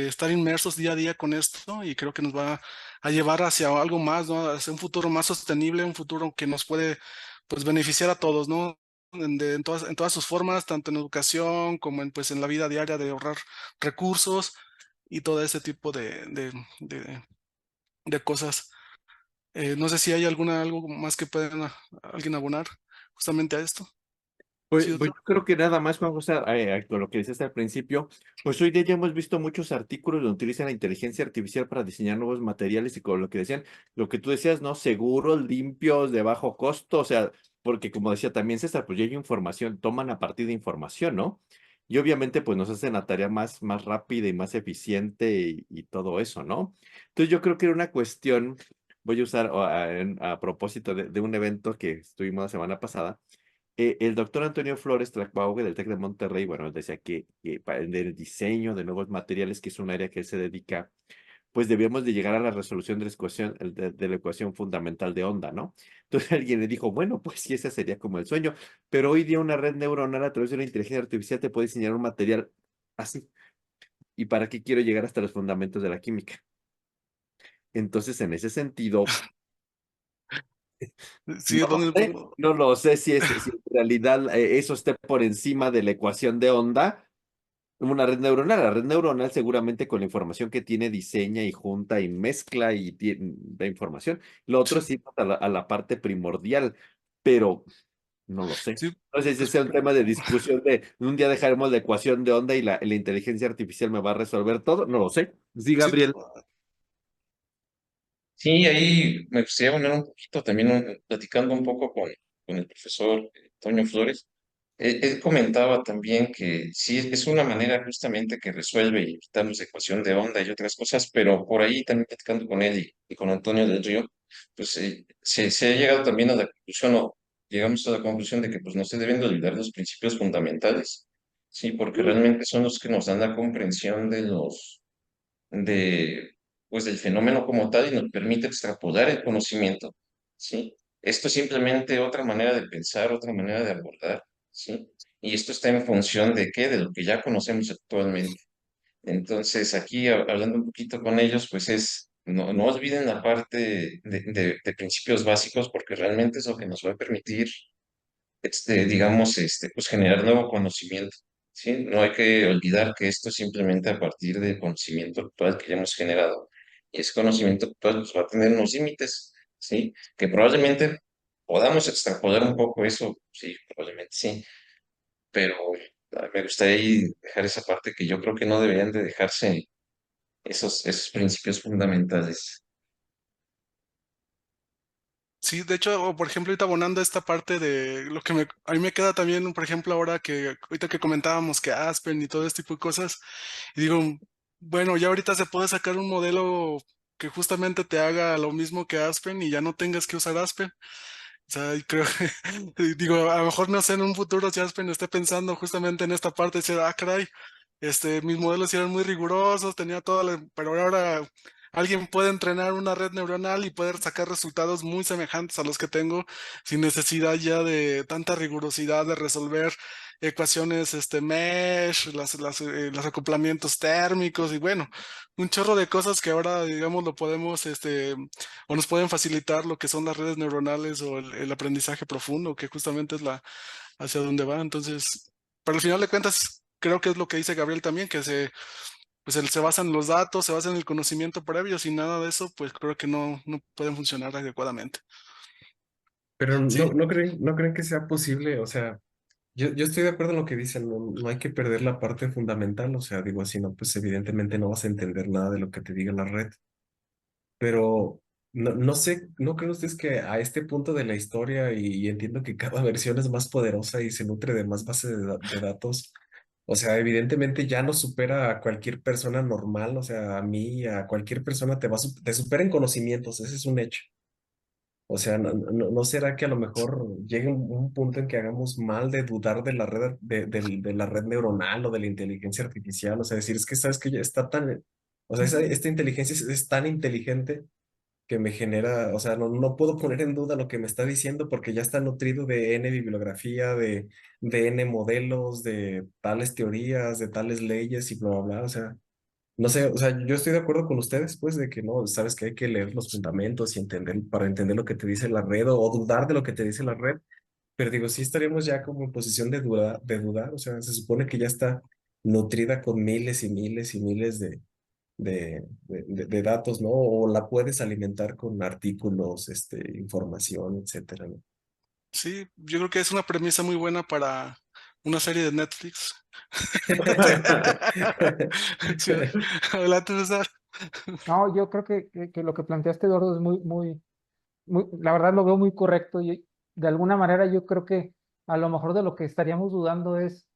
estar inmersos día a día con esto y creo que nos va a llevar hacia algo más, ¿no? Hacia un futuro más sostenible, un futuro que nos puede, pues, beneficiar a todos, ¿no? En todas sus formas, tanto en educación como pues, en la vida diaria de ahorrar recursos y todo ese tipo de cosas. No sé si hay algo más que puedan alguien abonar justamente a esto. Pues, ¿Sí, pues doctor? yo creo que nada más, Juan José, con lo que decías al principio, pues hoy día ya hemos visto muchos artículos donde utilizan la inteligencia artificial para diseñar nuevos materiales y con lo que decían, lo que tú decías, ¿no? Seguros, limpios, de bajo costo, o sea, porque como decía también César, pues ya hay información, toman a partir de información, ¿no? Y obviamente pues nos hacen la tarea más rápida y más eficiente y todo eso, ¿no? Entonces yo creo que era una cuestión, voy a usar a propósito de un evento que estuvimos la semana pasada, el doctor Antonio Flores Tlacbaogue del TEC de Monterrey, bueno, él decía que en el diseño de nuevos materiales, que es un área que él se dedica, pues debíamos de llegar a la resolución de la ecuación, de la ecuación fundamental de onda, ¿no? Entonces alguien le dijo, bueno, pues sí, ese sería como el sueño, pero hoy día una red neuronal a través de una inteligencia artificial te puede diseñar un material así. ¿Y para qué quiero llegar hasta los fundamentos de la química? Entonces, en ese sentido, Sí, no lo sé si en realidad eso esté por encima de la ecuación de onda, una red neuronal. La red neuronal seguramente con la información que tiene diseña y junta y mezcla y da información. Lo otro sí, sí a la parte primordial, pero no lo sé. sí, No sé si pues sea un tema de discusión de un día dejaremos la ecuación de onda y la inteligencia artificial me va a resolver todo. No lo sé. Sí, sí, Gabriel. Sí, ahí me gustaría poner un poquito también, platicando un poco con el profesor Toño Flores. Él comentaba también que sí, es una manera justamente que resuelve y quitamos ecuación de onda y otras cosas, pero por ahí también platicando con él y con Antonio del Río, pues se ha llegado también a la conclusión, o llegamos a la conclusión de que pues no se deben de olvidar los principios fundamentales, sí, porque realmente son los que nos dan la comprensión de, pues, del fenómeno como tal y nos permite extrapolar el conocimiento, ¿sí? Esto es simplemente otra manera de pensar, otra manera de abordar, ¿sí? Y esto está en función de qué, de lo que ya conocemos actualmente. Entonces, aquí hablando un poquito con ellos, pues no olviden la parte de principios básicos, porque realmente es lo que nos va a permitir digamos, pues generar nuevo conocimiento, ¿sí? No hay que olvidar que esto es simplemente a partir del conocimiento actual que ya hemos generado. Y ese conocimiento actual pues, va a tener unos límites, ¿sí? Que probablemente podamos extrapolar un poco eso, sí, probablemente sí, pero me gustaría ahí dejar esa parte que yo creo que no deberían de dejarse esos principios fundamentales. Sí, de hecho, o por ejemplo, ahorita abonando esta parte de lo que a mí me queda también, por ejemplo, ahorita que comentábamos que Aspen y todo este tipo de cosas, y digo, bueno, ya ahorita se puede sacar un modelo que justamente te haga lo mismo que Aspen y ya no tengas que usar Aspen. O sea, y creo que, digo, a lo mejor no sé en un futuro si Aspen esté pensando justamente en esta parte, decir, ah, caray, mis modelos eran muy rigurosos, tenía pero ahora alguien puede entrenar una red neuronal y poder sacar resultados muy semejantes a los que tengo sin necesidad ya de tanta rigurosidad de resolver ecuaciones, mesh, los acoplamientos térmicos y bueno, un chorro de cosas que ahora, digamos, lo podemos, o nos pueden facilitar lo que son las redes neuronales o el aprendizaje profundo, que justamente es hacia donde va. Entonces, para el final de cuentas, creo que es lo que dice Gabriel también, que pues él se basa en los datos, se basa en el conocimiento previo, sin nada de eso, pues creo que no pueden funcionar adecuadamente. Pero Sí, no creen que sea posible, o sea, yo estoy de acuerdo en lo que dicen, no hay que perder la parte fundamental, o sea, digo así, no, pues evidentemente no vas a entender nada de lo que te diga la red, pero no sé, ¿no creen ustedes que a este punto de la historia, y entiendo que cada versión es más poderosa y se nutre de más bases de datos, o sea, evidentemente ya no supera a cualquier persona normal, o sea, a mí, a cualquier persona te supera en conocimientos, ese es un hecho. O sea, ¿no será que a lo mejor llegue un punto en que hagamos mal de dudar de la red, de la red neuronal o de la inteligencia artificial? O sea, decir, es que sabes que ya está tan, o sea, esta inteligencia es tan inteligente que me genera, o sea, no puedo poner en duda lo que me está diciendo porque ya está nutrido de N bibliografía, de N modelos, de tales teorías, de tales leyes y bla, bla, bla. O sea, no sé, o sea, yo estoy de acuerdo con ustedes, pues, de que no, sabes que hay que leer los fundamentos y entender, para entender lo que te dice la red o dudar de lo que te dice la red, pero digo, sí estaríamos ya como en posición de dudar, o sea, se supone que ya está nutrida con miles y miles y miles de datos, ¿no? O la puedes alimentar con artículos, información, etcétera, ¿no? sí, yo creo que es una premisa muy buena para una serie de Netflix. Sí, adelante, César. No, yo creo que lo que planteaste, Eduardo, es la verdad lo veo muy correcto y de alguna manera yo creo que a lo mejor de lo que estaríamos dudando es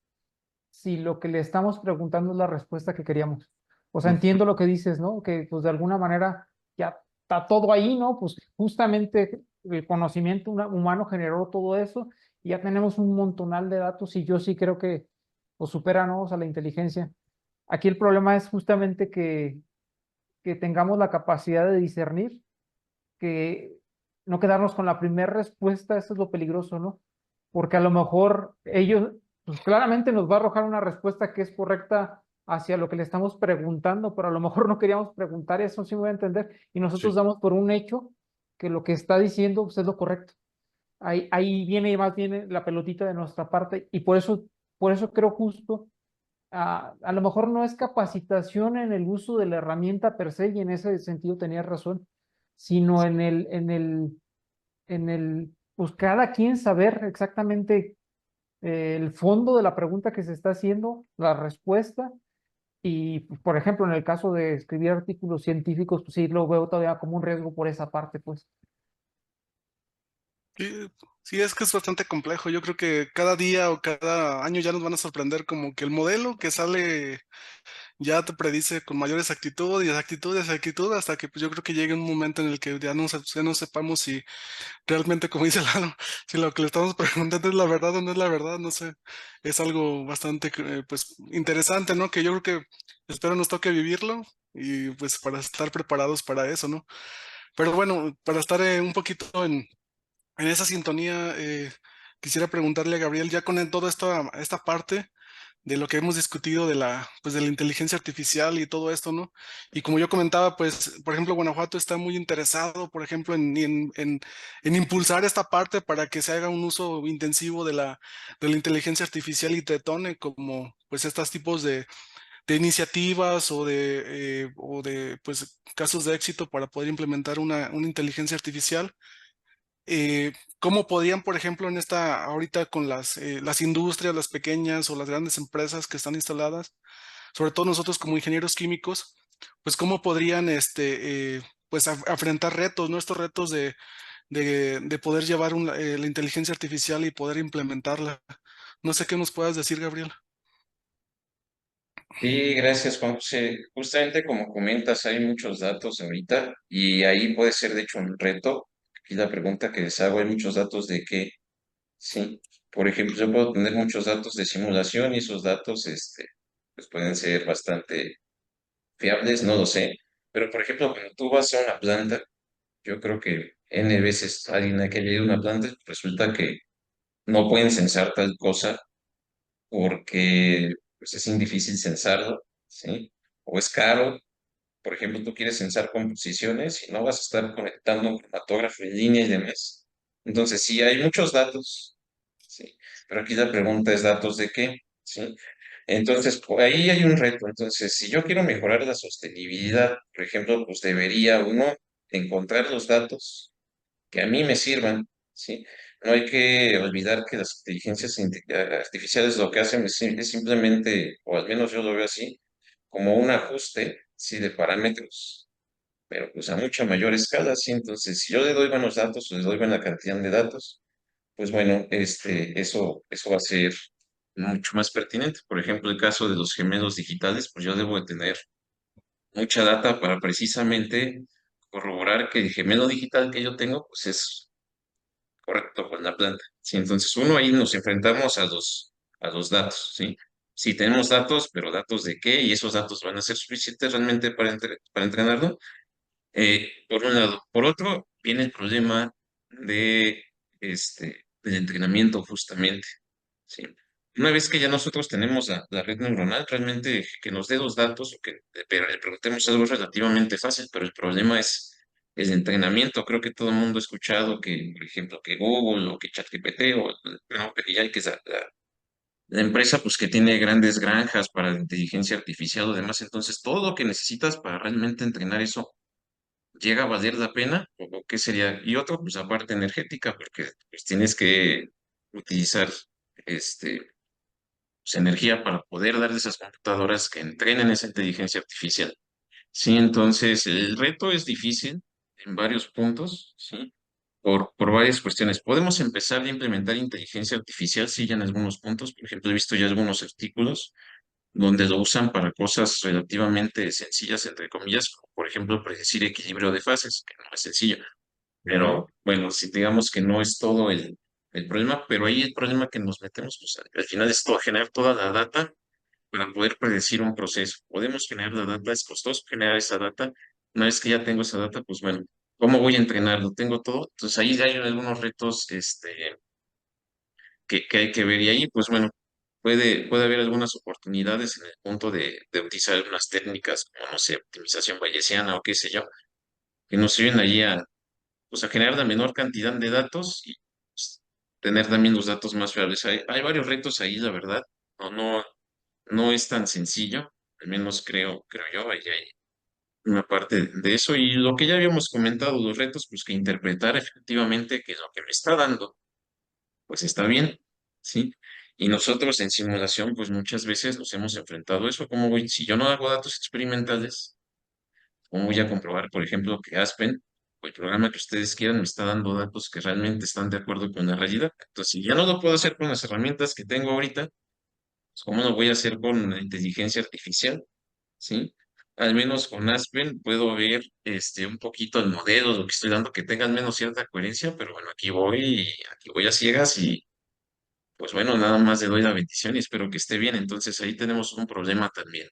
si lo que le estamos preguntando es la respuesta que queríamos. O sea, entiendo lo que dices, ¿no? Que pues de alguna manera ya está todo ahí, ¿no? Pues justamente el conocimiento humano generó todo eso y ya tenemos un montonal de datos y yo sí creo que pues supera, ¿no? O sea, la inteligencia. Aquí el problema es justamente que tengamos la capacidad de discernir, que no quedarnos con la primera respuesta, eso es lo peligroso, ¿no? Porque a lo mejor ellos, pues claramente nos va a arrojar una respuesta que es correcta hacia lo que le estamos preguntando, pero a lo mejor no queríamos preguntar eso, sí me voy a entender, y nosotros Sí. damos por un hecho que lo que está diciendo pues, es lo correcto. Ahí viene más viene la pelotita de nuestra parte, y por eso creo justo a lo mejor no es capacitación en el uso de la herramienta per se, y en ese sentido tenías razón, sino pues cada quien saber exactamente el fondo de la pregunta que se está haciendo, la respuesta, y pues, por ejemplo, en el caso de escribir artículos científicos, pues sí lo veo todavía como un riesgo por esa parte, pues. Sí, sí, es que es bastante complejo. Yo creo que cada día o cada año ya nos van a sorprender como que el modelo que sale ya te predice con mayor exactitud y exactitud y exactitud hasta que pues, yo creo que llegue un momento en el que ya no sepamos si realmente, como dice Lalo, si lo que le estamos preguntando es la verdad o no es la verdad, no sé. Es algo bastante pues interesante, ¿no? Que yo creo que espero nos toque vivirlo y pues para estar preparados para eso, ¿no? Pero bueno, para estar un poquito en esa sintonía, quisiera preguntarle a Gabriel, ya con toda esta parte de lo que hemos discutido pues de la inteligencia artificial y todo esto, ¿no? Y como yo comentaba, pues, por ejemplo, Guanajuato está muy interesado, por ejemplo, en impulsar esta parte para que se haga un uso intensivo de la inteligencia artificial y detone como, pues, estos tipos de iniciativas o de, pues, casos de éxito para poder implementar una inteligencia artificial. ¿Cómo podrían, por ejemplo, ahorita con las industrias, las pequeñas o las grandes empresas que están instaladas, sobre todo nosotros como ingenieros químicos, pues cómo podrían, pues afrontar retos, ¿no? Estos retos de poder llevar la inteligencia artificial y poder implementarla. No sé qué nos puedas decir, Gabriel. Sí, gracias, Juan José. Justamente como comentas, hay muchos datos ahorita y ahí puede ser, de hecho, un reto. Aquí la pregunta que les hago, hay muchos datos de que, sí, por ejemplo, yo puedo tener muchos datos de simulación y esos datos, pues pueden ser bastante fiables, no lo sé. Pero, por ejemplo, cuando tú vas a una planta, yo creo que N veces alguien que haya ido a una planta, resulta que no pueden censar tal cosa porque pues, es difícil censarlo, ¿sí? O es caro. Por ejemplo, tú quieres censar composiciones y no vas a estar conectando un cromatógrafo en línea y demás. Entonces, sí, hay muchos datos, ¿sí? Pero aquí la pregunta es, ¿datos de qué? ¿Sí? Entonces, ahí hay un reto. Entonces, si yo quiero mejorar la sostenibilidad, por ejemplo, pues debería uno encontrar los datos que a mí me sirvan, ¿sí? No hay que olvidar que las inteligencias artificiales lo que hacen es simplemente, o al menos yo lo veo así, como un ajuste, ¿sí? De parámetros, pero pues a mucha mayor escala, ¿sí? Entonces, si yo le doy buenos datos o le doy buena cantidad de datos, pues bueno, eso va a ser mucho más pertinente. Por ejemplo, el caso de los gemelos digitales, pues yo debo de tener mucha data para precisamente corroborar que el gemelo digital que yo tengo, pues es correcto con la planta. Sí, entonces uno ahí nos enfrentamos a los datos, ¿sí? Sí, tenemos datos, pero datos de qué, y esos datos van a ser suficientes realmente para entrenarlo. Por un lado. Por otro, viene el problema de del entrenamiento, justamente. ¿Sí? Una vez que ya nosotros tenemos la red neuronal, realmente que nos dé los datos o que le preguntemos algo es relativamente fácil, pero el problema es el entrenamiento. Creo que todo el mundo ha escuchado que, por ejemplo, que Google o que ChatGPT o bueno, OpenAI, que es la empresa pues que tiene grandes granjas para la inteligencia artificial o demás. Entonces, todo lo que necesitas para realmente entrenar eso llega a valer la pena o qué sería. Y otro, pues aparte energética, porque pues tienes que utilizar energía para poder darle esas computadoras que entrenen esa inteligencia artificial. Sí, entonces el reto es difícil en varios puntos, ¿sí? Por varias cuestiones. Podemos empezar a implementar inteligencia artificial, sí, ya en algunos puntos. Por ejemplo, he visto ya algunos artículos donde lo usan para cosas relativamente sencillas, entre comillas, como por ejemplo predecir equilibrio de fases, que no es sencillo. Pero bueno, si digamos que no es todo el problema, pero ahí el problema que nos metemos, pues al final es todo, generar toda la data para poder predecir un proceso. Podemos generar la data, es costoso generar esa data. Una vez que ya tengo esa data, pues bueno, ¿cómo voy a entrenarlo? Tengo todo. Entonces ahí ya hay algunos retos que hay que ver. Y ahí, pues bueno, puede haber algunas oportunidades en el punto de utilizar algunas técnicas como, no sé, optimización bayesiana o qué sé yo, que nos sirven allí pues, a generar la menor cantidad de datos y pues, tener también los datos más fiables. Hay varios retos ahí, la verdad. No es tan sencillo, al menos creo yo, ahí hay una parte de eso. Y lo que ya habíamos comentado, los retos, pues que interpretar efectivamente que lo que me está dando, pues está bien, ¿sí? Y nosotros en simulación, pues muchas veces nos hemos enfrentado a eso. ¿Cómo voy? Si yo no hago datos experimentales, ¿cómo voy a comprobar, por ejemplo, que Aspen o el programa que ustedes quieran me está dando datos que realmente están de acuerdo con la realidad? Entonces, si ya no lo puedo hacer con las herramientas que tengo ahorita, pues, ¿cómo lo voy a hacer con la inteligencia artificial? ¿Sí? Al menos con Aspen puedo ver un poquito el modelo, lo que estoy dando, que tenga al menos cierta coherencia, pero bueno, aquí voy a ciegas y pues bueno, nada más le doy la bendición y espero que esté bien. Entonces ahí tenemos un problema también,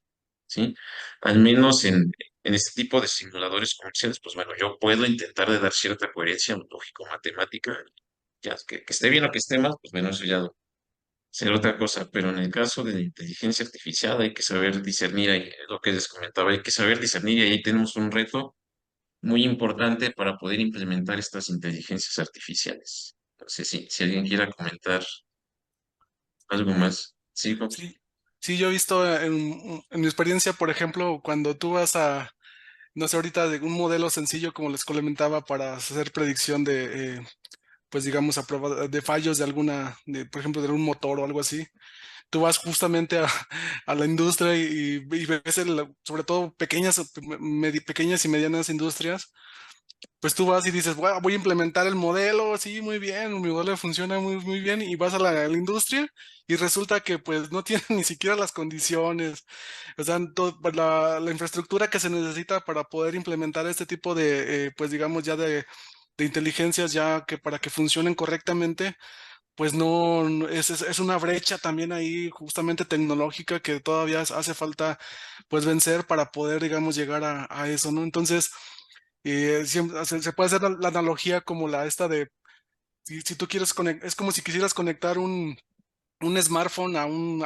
¿sí? Al menos en este tipo de simuladores comerciales, pues bueno, yo puedo intentar de dar cierta coherencia lógico-matemática, ya que esté bien o que esté mal, pues bueno, eso ya será otra cosa, pero en el caso de la inteligencia artificial hay que saber discernir, ahí, lo que les comentaba, hay que saber discernir y ahí tenemos un reto muy importante para poder implementar estas inteligencias artificiales. Entonces, sí, si alguien quiera comentar algo más. Sí, Sí, sí, yo he visto en mi experiencia, por ejemplo, cuando tú vas a, no sé, ahorita de un modelo sencillo, como les comentaba, para hacer predicción pues digamos, a prueba de fallos de por ejemplo, de un motor o algo así. Tú vas justamente a la industria y ves, sobre todo pequeñas y medianas industrias pues tú vas y dices, "Bueno, voy a implementar el modelo, sí, muy bien, mi modelo funciona muy bien", y vas a la industria y resulta que pues no tienen ni siquiera las condiciones, o sea, pues, la infraestructura que se necesita para poder implementar este tipo de, pues digamos ya de inteligencias ya que para que funcionen correctamente, pues es una brecha también ahí justamente tecnológica que todavía hace falta pues vencer para poder, digamos, llegar a eso, ¿no? Entonces, se puede hacer la analogía como la esta de, si tú quieres conectar, es como si quisieras conectar un smartphone a un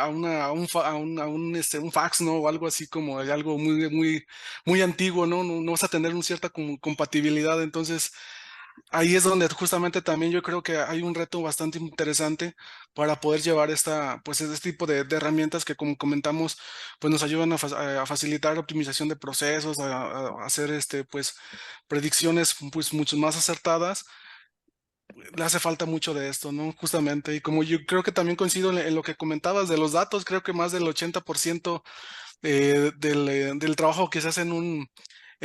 fax, ¿no? O algo así como de algo muy antiguo, ¿no? No vas a tener una cierta compatibilidad. Entonces, ahí es donde justamente también yo creo que hay un reto bastante interesante para poder llevar pues este tipo de herramientas que como comentamos, pues nos ayudan a facilitar la optimización de procesos, a hacer pues predicciones pues mucho más acertadas. Le hace falta mucho de esto, ¿no? Justamente, y como yo creo que también coincido en lo que comentabas de los datos, creo que más del 80% del trabajo que se hace en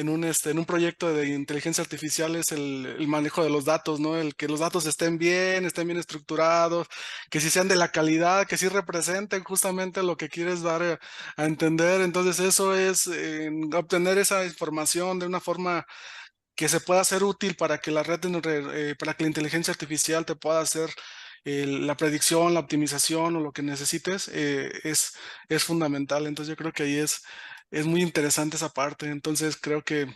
un proyecto de inteligencia artificial es el manejo de los datos, ¿no? El que los datos estén bien estructurados, que sí sean de la calidad, que sí representen justamente lo que quieres dar a entender. Entonces, eso es obtener esa información de una forma que se pueda hacer útil para que la para que la inteligencia artificial te pueda hacer la predicción, la optimización o lo que necesites, es fundamental. Entonces yo creo que ahí es muy interesante esa parte. Entonces creo que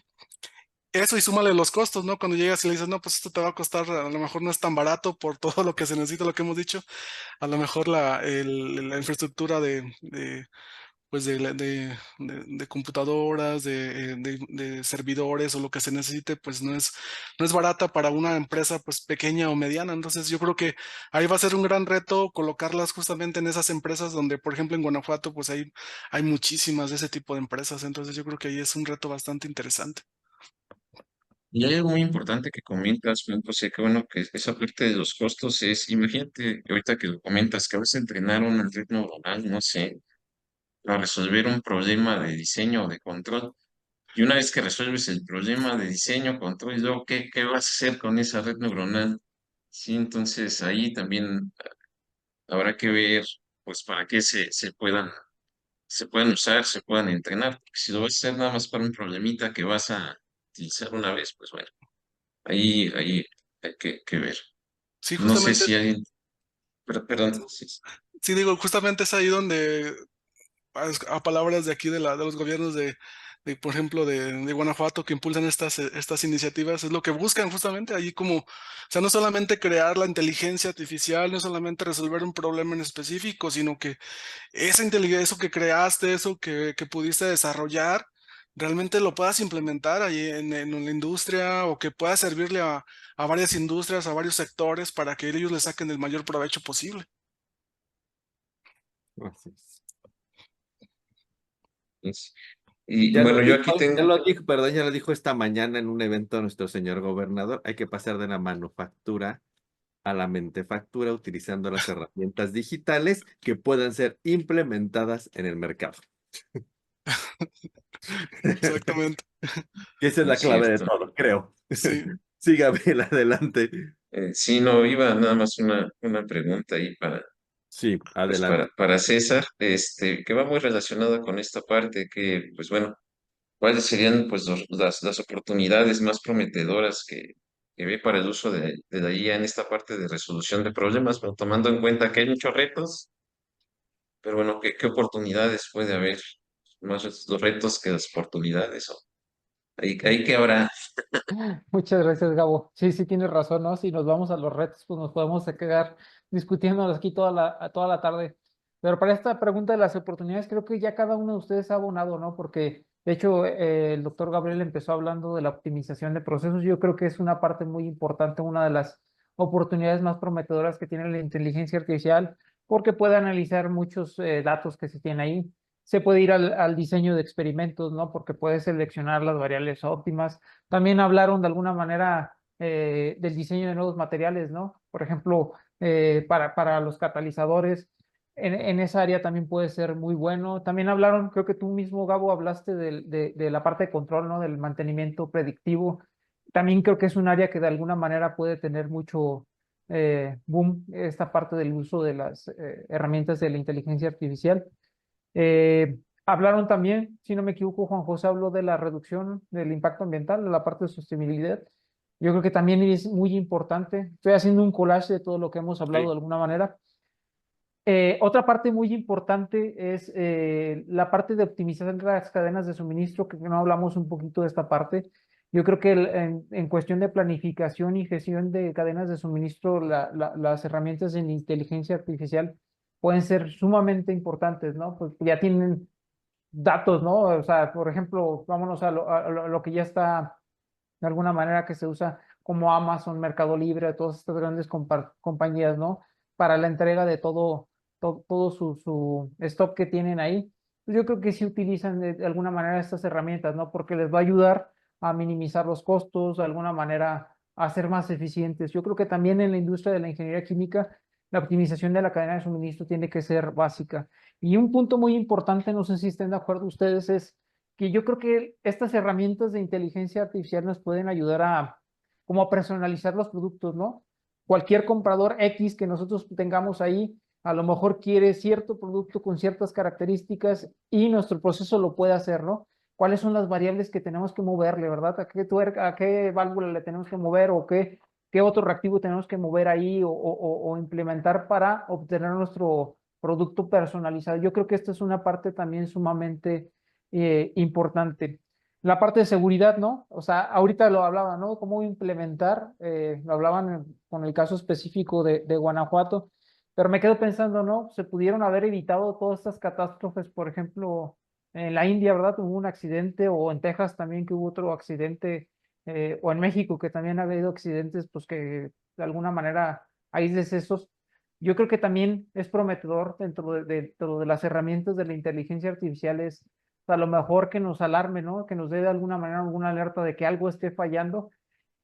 eso y súmale los costos, ¿no? Cuando llegas y le dices, no, pues esto te va a costar, a lo mejor no es tan barato por todo lo que se necesita, lo que hemos dicho, a lo mejor la infraestructura pues de computadoras, de servidores o lo que se necesite, pues no es barata para una empresa pues pequeña o mediana. Entonces yo creo que ahí va a ser un gran reto colocarlas justamente en esas empresas donde, por ejemplo, en Guanajuato, pues hay muchísimas de ese tipo de empresas. Entonces yo creo que ahí es un reto bastante interesante. Y hay algo muy importante que comentas, Juan José, que bueno, que esa parte de los costos es, imagínate que ahorita que lo comentas, que vas a entrenar una red neuronal, no sé, para resolver un problema de diseño o de control. Y una vez que resuelves el problema de diseño, control, y luego, ¿qué vas a hacer con esa red neuronal? Sí, entonces ahí también habrá que ver, pues, para qué se puedan usar, se puedan entrenar. Porque si lo vas a hacer nada más para un problemita que vas a utilizar una vez, pues bueno, ahí hay que ver. Sí, No sé justamente, si alguien, perdón, sí, sí digo, justamente es ahí donde a palabras de aquí de los gobiernos por ejemplo, de Guanajuato que impulsan estas iniciativas, es lo que buscan justamente ahí como, o sea, no solamente crear la inteligencia artificial, no solamente resolver un problema en específico, sino que esa inteligencia, eso que creaste, eso que pudiste desarrollar, realmente lo puedas implementar ahí en la industria o que pueda servirle a varias industrias, a varios sectores para que ellos le saquen el mayor provecho posible. Así es. sí. Y bueno, yo aquí Ya tengo, lo dijo, perdón, ya lo dijo esta mañana en un evento nuestro señor gobernador, hay que pasar de la manufactura a la mentefactura utilizando las herramientas digitales que puedan ser implementadas en el mercado. Exactamente, Que esa es es la clave de cierto. todo, creo. sí. Sí, Gabriel, adelante. Sí, no, iba nada más una pregunta ahí Sí, pues adelante. para César, que va muy relacionada con esta parte que, pues bueno, ¿cuáles serían pues las oportunidades más prometedoras que ve para el uso de la IA en esta parte de resolución de problemas, pero tomando en cuenta que hay muchos retos, pero bueno, ¿qué oportunidades puede haber? Más los retos que las oportunidades, o ahí que habrá. Muchas gracias, Gabo. Sí, sí, tienes razón, ¿no? Si nos vamos a los retos, pues nos podemos quedar discutiendo aquí toda la tarde. Pero para esta pregunta de las oportunidades, creo que ya cada uno de ustedes ha abonado, ¿no? Porque, de hecho, el doctor Gabriel empezó hablando de la optimización de procesos. Yo creo que es una parte muy importante, una de las oportunidades más prometedoras que tiene la inteligencia artificial, porque puede analizar muchos datos que se tienen ahí. Se puede ir al diseño de experimentos, ¿no? Porque puede seleccionar las variables óptimas. También hablaron de alguna manera del diseño de nuevos materiales, ¿no? Por ejemplo, para los catalizadores, en esa área también puede ser muy bueno. También hablaron, creo que tú mismo, Gabo, hablaste de la parte de control, ¿no? Del mantenimiento predictivo. también creo que es un área que de alguna manera puede tener mucho boom, esta parte del uso de las herramientas de la inteligencia artificial. Hablaron también, si no me equivoco, Juan José habló de la reducción del impacto ambiental, de la parte de sostenibilidad. Yo creo que también es muy importante. Estoy haciendo un collage de todo lo que hemos hablado de alguna manera. Otra parte muy importante es la parte de optimizar las cadenas de suministro, que no hablamos un poquito de esta parte. Yo creo que en cuestión de planificación y gestión de cadenas de suministro, las herramientas en inteligencia artificial pueden ser sumamente importantes, ¿no? Pues ya tienen datos, ¿no? O sea, por ejemplo, vámonos a lo que ya está de alguna manera que se usa como Amazon, Mercado Libre, todas estas grandes compañías, ¿no? Para la entrega de todo su stock que tienen ahí. Pues yo creo que sí utilizan de alguna manera estas herramientas, ¿no? Porque les va a ayudar a minimizar los costos, de alguna manera a ser más eficientes. Yo creo que también en la industria de la ingeniería química, la optimización de la cadena de suministro tiene que ser básica. Y un punto muy importante, no sé si estén de acuerdo ustedes, es que yo creo que estas herramientas de inteligencia artificial nos pueden ayudar a como a personalizar los productos, ¿no? Cualquier comprador X que nosotros tengamos ahí, a lo mejor quiere cierto producto con ciertas características y nuestro proceso lo puede hacer, ¿no? ¿Cuáles son las variables que tenemos que moverle, verdad? A qué válvula le tenemos que mover o qué otro reactivo tenemos que mover ahí o implementar para obtener nuestro producto personalizado? Yo creo que esta es una parte también sumamente importante. La parte de seguridad, ¿no? O sea, ahorita lo hablaba, ¿no? Cómo implementar, lo hablaban con el caso específico de Guanajuato, pero me quedo pensando, ¿no? Se pudieron haber evitado todas estas catástrofes, por ejemplo, en la India, ¿verdad? Hubo un accidente, o en Texas también que hubo otro accidente, o en México que también ha habido accidentes, pues que de alguna manera hay decesos. Yo creo que también es prometedor dentro de las herramientas de la inteligencia artificial es a lo mejor que nos alarme, ¿no? Que nos dé de alguna manera alguna alerta de que algo esté fallando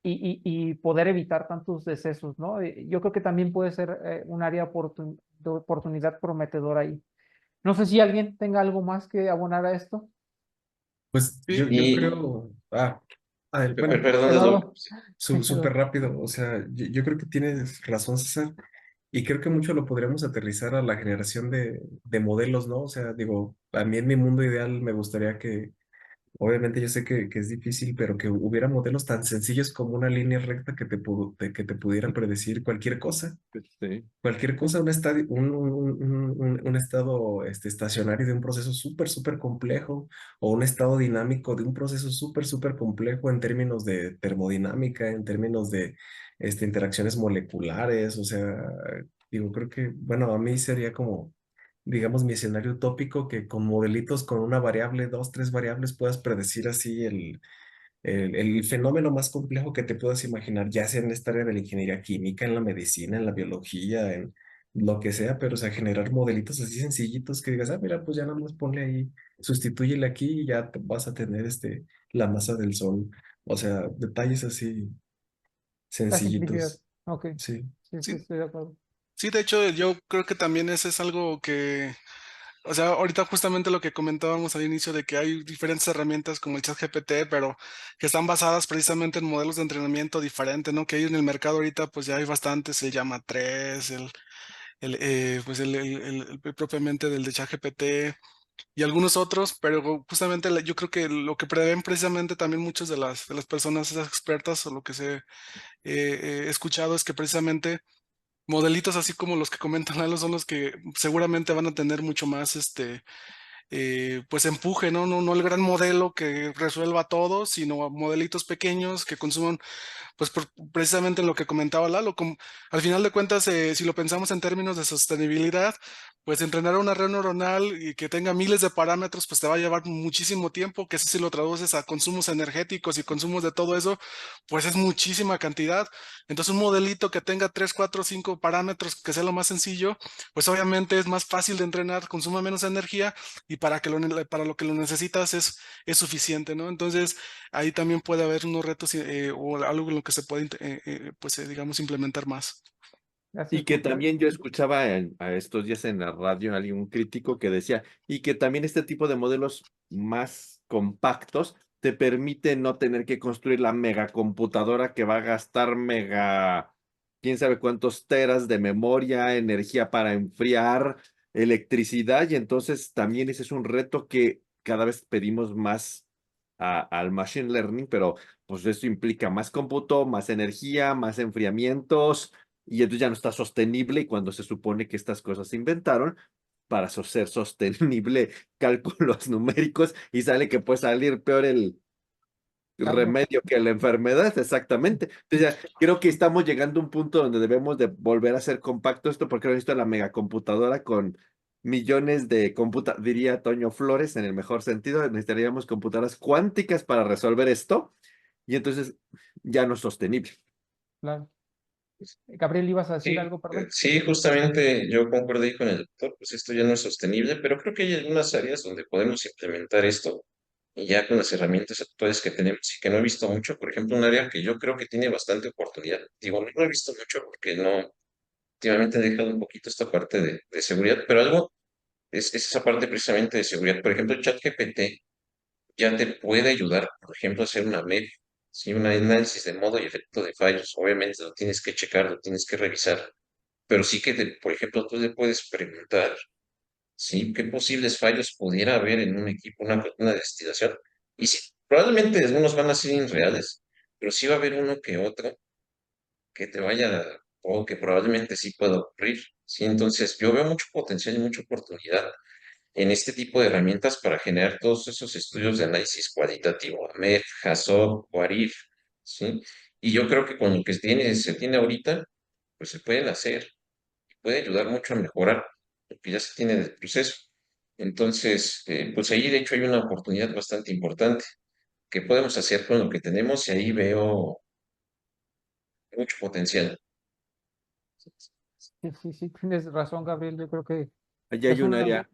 y poder evitar tantos decesos, ¿no? Yo creo que también puede ser un área de oportunidad prometedora ahí. No sé si alguien tenga algo más que abonar a esto. Pues Sí, yo Y, creo, bueno, perdón, Eduardo. súper rápido, o sea, yo creo que tienes razón, César, y creo que mucho lo podríamos aterrizar a la generación de modelos, ¿no? O sea, digo, a mí en mi mundo ideal me gustaría que, obviamente yo sé que es difícil, pero que hubiera modelos tan sencillos como una línea recta que te pudiera predecir Sí. cualquier cosa, un estadio, un estado estacionario de un proceso súper complejo o un estado dinámico de un proceso súper complejo en términos de termodinámica, en términos de interacciones moleculares, o sea, digo, creo que, bueno, a mí sería como, digamos, mi escenario utópico que con modelitos con una variable, dos, tres variables puedas predecir así el fenómeno más complejo que te puedas imaginar, ya sea en esta área de la ingeniería química, en la medicina, en la biología, en lo que sea, pero o sea, generar modelitos así sencillitos que digas, mira, pues ya nada más ponle ahí, sustitúyele aquí y ya vas a tener la masa del sol. O sea, detalles así La simplicidad. sencillitos. Ok. Sí. Sí, sí, sí, estoy de acuerdo. sí, de hecho, yo creo que también ese es algo que, o sea, ahorita justamente lo que comentábamos al inicio de que hay diferentes herramientas como el ChatGPT, pero que están basadas precisamente en modelos de entrenamiento diferentes, ¿no? Que hay en el mercado ahorita, pues ya hay bastantes, se llama 3, pues el propiamente del de ChatGPT y algunos otros, pero justamente yo creo que lo que prevén precisamente también muchas de las personas, esas expertas o lo que se he escuchado es que precisamente modelitos así como los que comentan Lalo son los que seguramente van a tener mucho más pues empuje, ¿no? No el gran modelo que resuelva todo, sino modelitos pequeños que consuman pues precisamente en lo que comentaba Lalo, al final de cuentas, si lo pensamos en términos de sostenibilidad, pues entrenar una red neuronal y que tenga miles de parámetros, pues te va a llevar muchísimo tiempo, que eso si lo traduces a consumos energéticos y consumos de todo eso, pues es muchísima cantidad. Entonces un modelito que tenga 3, 4, 5 parámetros, que sea lo más sencillo, pues obviamente es más fácil de entrenar, consuma menos energía y para lo que lo necesitas es suficiente, ¿no? Entonces, ahí también puede haber unos retos o algo en lo que se puede, pues, digamos, implementar más. Gracias, Y que Juan José. también yo escuchaba a estos días en la radio a un crítico que decía, y que también este tipo de modelos más compactos te permite no tener que construir la megacomputadora que va a gastar quién sabe cuántos teras de memoria, energía para enfriar, electricidad, y entonces también ese es un reto que cada vez pedimos más al machine learning, pero pues eso implica más cómputo, más energía, más enfriamientos, y entonces ya no está sostenible, y cuando se supone que estas cosas se inventaron para ser sostenible cálculos numéricos, y sale que puede salir peor el Cambio. remedio que la enfermedad, exactamente. Entonces, ya creo que estamos llegando a un punto donde debemos de volver a hacer compacto esto, porque ahora visto la megacomputadora con millones de diría Toño Flores, en el mejor sentido, necesitaríamos computadoras cuánticas para resolver esto, y entonces ya no es sostenible. Claro. Gabriel, ¿ibas a decir Sí, algo, perdón? sí, justamente yo concuerdo ahí con el doctor, pues esto ya no es sostenible, pero creo que hay algunas áreas donde podemos implementar esto y ya con las herramientas actuales que tenemos y que no he visto mucho, por ejemplo, un área que yo creo que tiene bastante oportunidad, digo, no lo he visto mucho porque no, últimamente he dejado un poquito esta parte de seguridad, pero algo es esa parte precisamente de seguridad. Por ejemplo, ChatGPT ya te puede ayudar, por ejemplo, a hacer una MEP, ¿sí? Un análisis de modo y efecto de fallos. Obviamente lo tienes que checar, lo tienes que revisar, pero sí que, por ejemplo, tú le puedes preguntar, ¿sí? ¿Qué posibles fallos pudiera haber en un equipo, una destilación? Y sí, probablemente algunos van a ser irreales, pero sí va a haber uno que otro que te vaya, o que probablemente sí pueda ocurrir, ¿sí? Entonces, yo veo mucho potencial y mucha oportunidad en este tipo de herramientas para generar todos esos estudios de análisis cualitativo, AMEF, HAZOP, WARIF, ¿sí? Y yo creo que con lo que se tiene ahorita, pues se pueden hacer y puede ayudar mucho a mejorar lo que ya se tiene del proceso. Entonces, pues ahí de hecho hay una oportunidad bastante importante que podemos hacer con lo que tenemos y ahí veo mucho potencial. Sí, sí, sí, tienes razón, Gabriel. Yo creo que Allá hay es un una área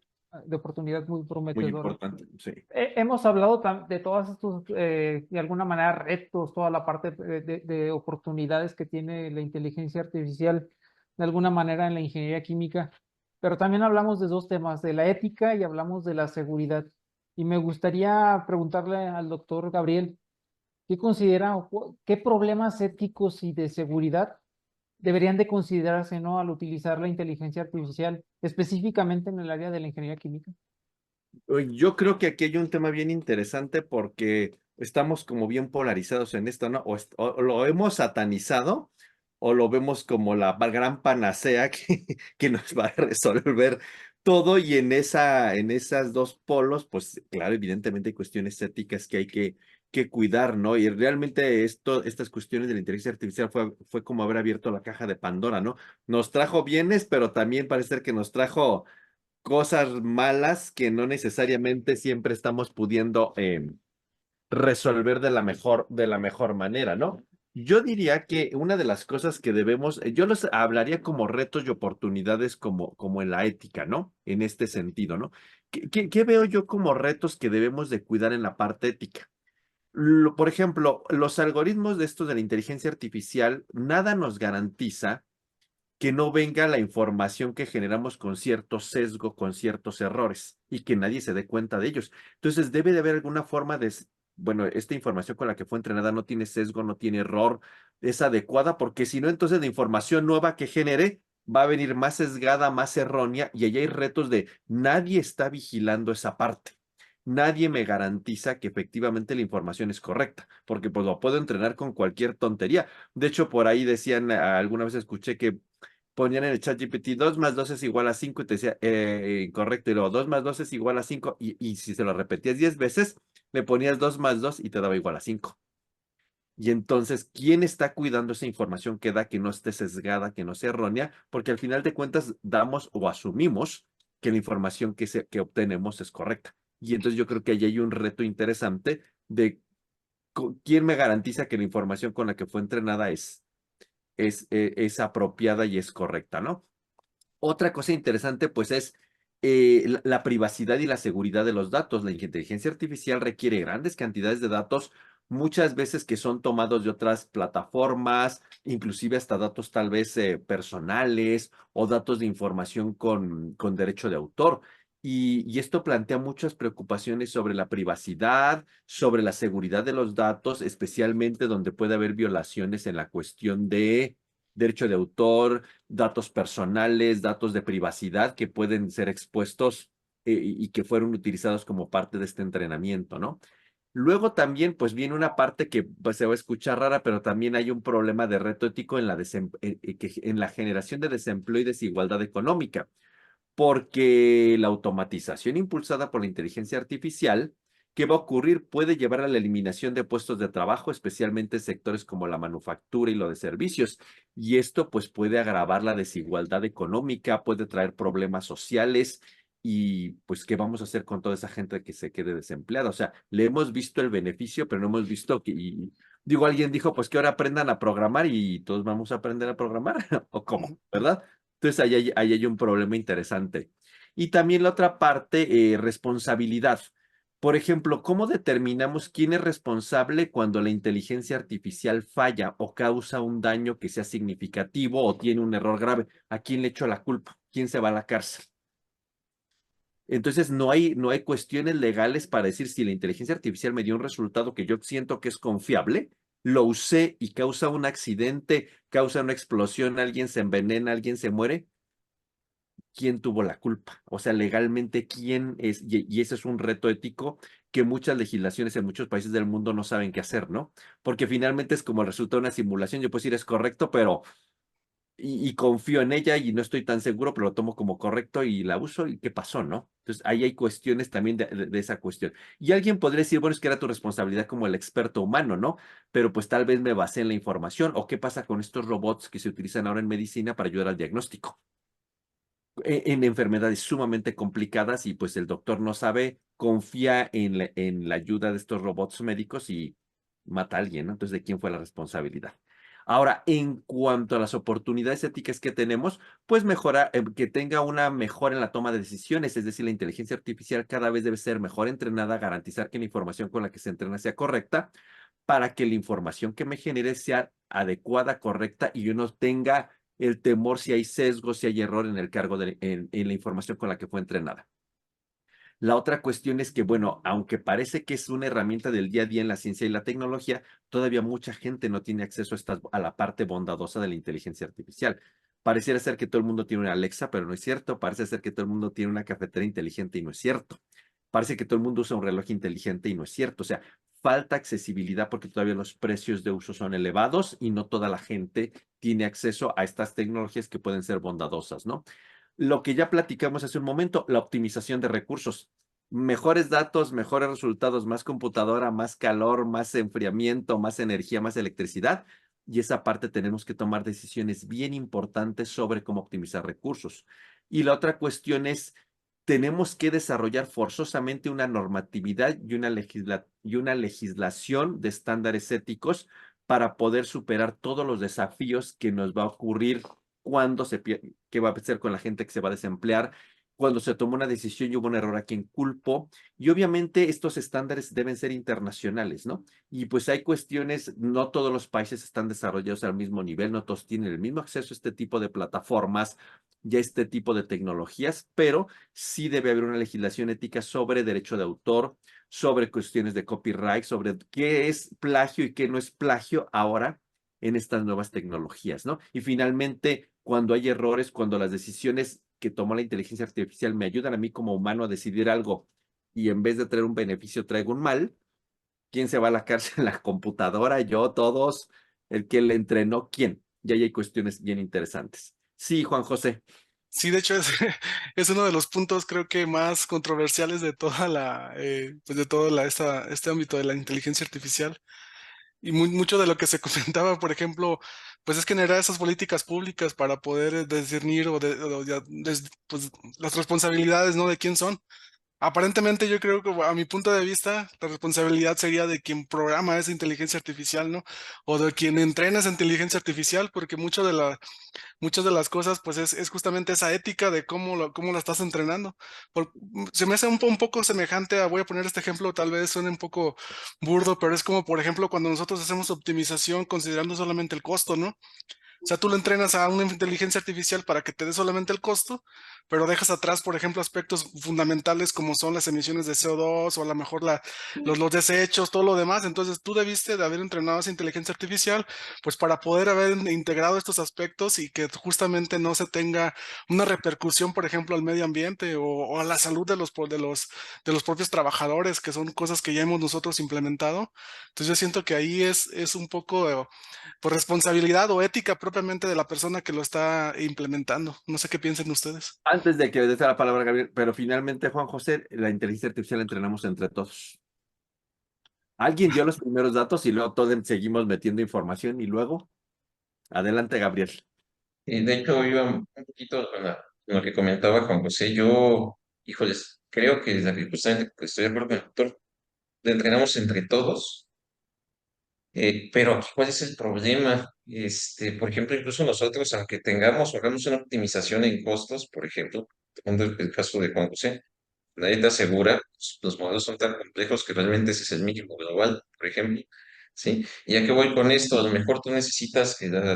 de oportunidad muy muy prometedora. importante, sí. Hemos hablado de todos estos, de alguna manera, retos, toda la parte de oportunidades que tiene la inteligencia artificial, de alguna manera en la ingeniería química, pero también hablamos de dos temas, de la ética y hablamos de la seguridad. Y me gustaría preguntarle al doctor Gabriel, ¿qué considera, qué problemas éticos y de seguridad deberían de considerarse, ¿no? Al utilizar la inteligencia artificial, específicamente en el área de la ingeniería química? Yo creo que aquí hay un tema bien interesante porque estamos como bien polarizados en esto, ¿no? O lo hemos satanizado o lo vemos como la gran panacea que nos va a resolver todo, y en esas dos polos, pues claro, evidentemente hay cuestiones éticas que hay que cuidar, ¿no? Y realmente estas cuestiones de la inteligencia artificial fue como haber abierto la caja de Pandora, ¿no? Nos trajo bienes, pero también parece ser que nos trajo cosas malas que no necesariamente siempre estamos pudiendo resolver de la mejor manera, ¿no? Yo diría que una de las cosas que debemos, yo los hablaría como retos y oportunidades como en la ética, ¿no? En este sentido, ¿no? ¿Qué veo yo como retos que debemos de cuidar en la parte ética? Por ejemplo, los algoritmos de esto de la inteligencia artificial, nada nos garantiza que no venga la información que generamos con cierto sesgo, con ciertos errores, y que nadie se dé cuenta de ellos. Entonces, debe de haber alguna forma bueno, esta información con la que fue entrenada no tiene sesgo, no tiene error, es adecuada, porque si no, entonces la información nueva que genere va a venir más sesgada, más errónea, y allá hay retos de nadie está vigilando esa parte. Nadie me garantiza que efectivamente la información es correcta, porque pues lo puedo entrenar con cualquier tontería. De hecho, por ahí decían, alguna vez escuché que ponían en el chat GPT 2 más 2 es igual a 5 y te decía incorrecto, y luego 2 más 2 es igual a 5, y si se lo repetías 10 veces, le ponías 2 más 2 y te daba igual a 5. Y entonces, ¿quién está cuidando esa información que da, que no esté sesgada, que no sea errónea? Porque al final de cuentas damos o asumimos que la información que obtenemos es correcta. Y entonces yo creo que ahí hay un reto interesante de quién me garantiza que la información con la que fue entrenada es apropiada y es correcta, ¿no? Otra cosa interesante, pues, es la privacidad y la seguridad de los datos. La inteligencia artificial requiere grandes cantidades de datos, muchas veces que son tomados de otras plataformas, inclusive hasta datos tal vez personales o datos de información con derecho de autor. y esto plantea muchas preocupaciones sobre la privacidad, sobre la seguridad de los datos, especialmente donde puede haber violaciones en la cuestión de derecho de autor, datos personales, datos de privacidad que pueden ser expuestos y que fueron utilizados como parte de este entrenamiento, ¿no? Luego también, pues viene una parte que pues, se va a escuchar rara, pero también hay un problema de reto ético en en la generación de desempleo y desigualdad económica, porque la automatización impulsada por la inteligencia artificial, ¿qué va a ocurrir? Puede llevar a la eliminación de puestos de trabajo, especialmente en sectores como la manufactura y lo de servicios. Y esto pues puede agravar la desigualdad económica, puede traer problemas sociales y pues ¿qué vamos a hacer con toda esa gente que se quede desempleada? O sea, le hemos visto el beneficio, pero no hemos visto que... digo, alguien dijo, pues que ahora aprendan a programar y todos vamos a aprender a programar, ¿o cómo? ¿Verdad? Entonces, ahí hay un problema interesante. Y también la otra parte, responsabilidad. Por ejemplo, ¿cómo determinamos quién es responsable cuando la inteligencia artificial falla o causa un daño que sea significativo o tiene un error grave? ¿A quién le echo la culpa? ¿Quién se va a la cárcel? Entonces, no hay cuestiones legales para decir si la inteligencia artificial me dio un resultado que yo siento que es confiable, lo usé y causa un accidente, causa una explosión, alguien se envenena, alguien se muere. ¿Quién tuvo la culpa? O sea, legalmente, ¿quién es? Y ese es un reto ético que muchas legislaciones en muchos países del mundo no saben qué hacer, ¿no? Porque finalmente es como el resultado de una simulación. Yo puedo decir es correcto, pero y confío en ella y no estoy tan seguro, pero lo tomo como correcto y la uso y qué pasó, ¿no? Entonces ahí hay cuestiones también de esa cuestión. Y alguien podría decir, bueno, es que era tu responsabilidad como el experto humano, ¿no? Pero pues tal vez me basé en la información o qué pasa con estos robots que se utilizan ahora en medicina para ayudar al diagnóstico en enfermedades sumamente complicadas y pues el doctor no sabe, confía en la ayuda de estos robots médicos y mata a alguien, ¿no? Entonces, ¿de quién fue la responsabilidad? Ahora, en cuanto a las oportunidades éticas que tenemos, pues mejora, que tenga una mejora en la toma de decisiones, es decir, la inteligencia artificial cada vez debe ser mejor entrenada, garantizar que la información con la que se entrena sea correcta, para que la información que me genere sea adecuada, correcta y yo no tenga el temor si hay sesgo, si hay error en el cargo en la información con la que fue entrenada. La otra cuestión es que, bueno, aunque parece que es una herramienta del día a día en la ciencia y la tecnología, todavía mucha gente no tiene acceso a la parte bondadosa de la inteligencia artificial. Pareciera ser que todo el mundo tiene una Alexa, pero no es cierto. Parece ser que todo el mundo tiene una cafetera inteligente y no es cierto. Parece que todo el mundo usa un reloj inteligente y no es cierto. O sea, falta accesibilidad porque todavía los precios de uso son elevados y no toda la gente tiene acceso a estas tecnologías que pueden ser bondadosas, ¿no? Lo que ya platicamos hace un momento, la optimización de recursos. Mejores datos, mejores resultados, más computadora, más calor, más enfriamiento, más energía, más electricidad. Y esa parte tenemos que tomar decisiones bien importantes sobre cómo optimizar recursos. Y la otra cuestión es, tenemos que desarrollar forzosamente una normatividad y una legislación de estándares éticos para poder superar todos los desafíos que nos va a ocurrir cuando qué va a hacer con la gente que se va a desemplear, cuando se tomó una decisión y hubo un error a quien culpo. Y obviamente estos estándares deben ser internacionales, ¿no? Y pues hay cuestiones, no todos los países están desarrollados al mismo nivel, no todos tienen el mismo acceso a este tipo de plataformas y a este tipo de tecnologías, pero sí debe haber una legislación ética sobre derecho de autor, sobre cuestiones de copyright, sobre qué es plagio y qué no es plagio ahora en estas nuevas tecnologías, ¿no? Y finalmente, cuando hay errores, cuando las decisiones que tomó la inteligencia artificial me ayudan a mí como humano a decidir algo y en vez de traer un beneficio traigo un mal, ¿quién se va a la cárcel? ¿La computadora? ¿Yo? ¿Todos? ¿El que le entrenó? ¿Quién? Y ahí hay cuestiones bien interesantes. Sí, Juan José. Sí, de hecho es, es uno de los puntos creo que más controversiales de toda pues de todo este ámbito de la inteligencia artificial. Y mucho de lo que se comentaba, por ejemplo, pues es generar esas políticas públicas para poder discernir pues, las responsabilidades, ¿no? De quién son. Aparentemente yo creo que a mi punto de vista la responsabilidad sería de quien programa esa inteligencia artificial, ¿no? O de quien entrena esa inteligencia artificial, porque muchas de las cosas pues es justamente esa ética de cómo la estás entrenando. Se me hace un poco semejante voy a poner este ejemplo, tal vez suene un poco burdo, pero es como por ejemplo cuando nosotros hacemos optimización considerando solamente el costo, ¿no? O sea, tú lo entrenas a una inteligencia artificial para que te dé solamente el costo, pero dejas atrás, por ejemplo, aspectos fundamentales como son las emisiones de CO2 o a lo mejor los desechos, todo lo demás. Entonces, tú debiste de haber entrenado esa inteligencia artificial, pues para poder haber integrado estos aspectos y que justamente no se tenga una repercusión, por ejemplo, al medio ambiente o a la salud de los propios trabajadores, que son cosas que ya hemos nosotros implementado. Entonces, yo siento que ahí es un poco por responsabilidad o ética propiamente de la persona que lo está implementando. No sé qué piensen ustedes. Antes de que le des la palabra a Gabriel, pero finalmente, Juan José, la inteligencia artificial la entrenamos entre todos. Alguien dio los primeros datos y luego todos seguimos metiendo información y luego, adelante, Gabriel. Y de hecho, iba un poquito con lo que comentaba Juan José. Yo, híjoles, creo que justamente estoy de acuerdo con el doctor. Lo entrenamos entre todos. Pero aquí, ¿cuál es el problema? Por ejemplo, incluso nosotros, aunque tengamos o hagamos una optimización en costos, por ejemplo, tomando el caso de Juan José, nadie te asegura, pues, los modelos son tan complejos que realmente ese es el mínimo global, por ejemplo, ¿sí? ¿Y a qué voy con esto? A lo mejor tú necesitas que la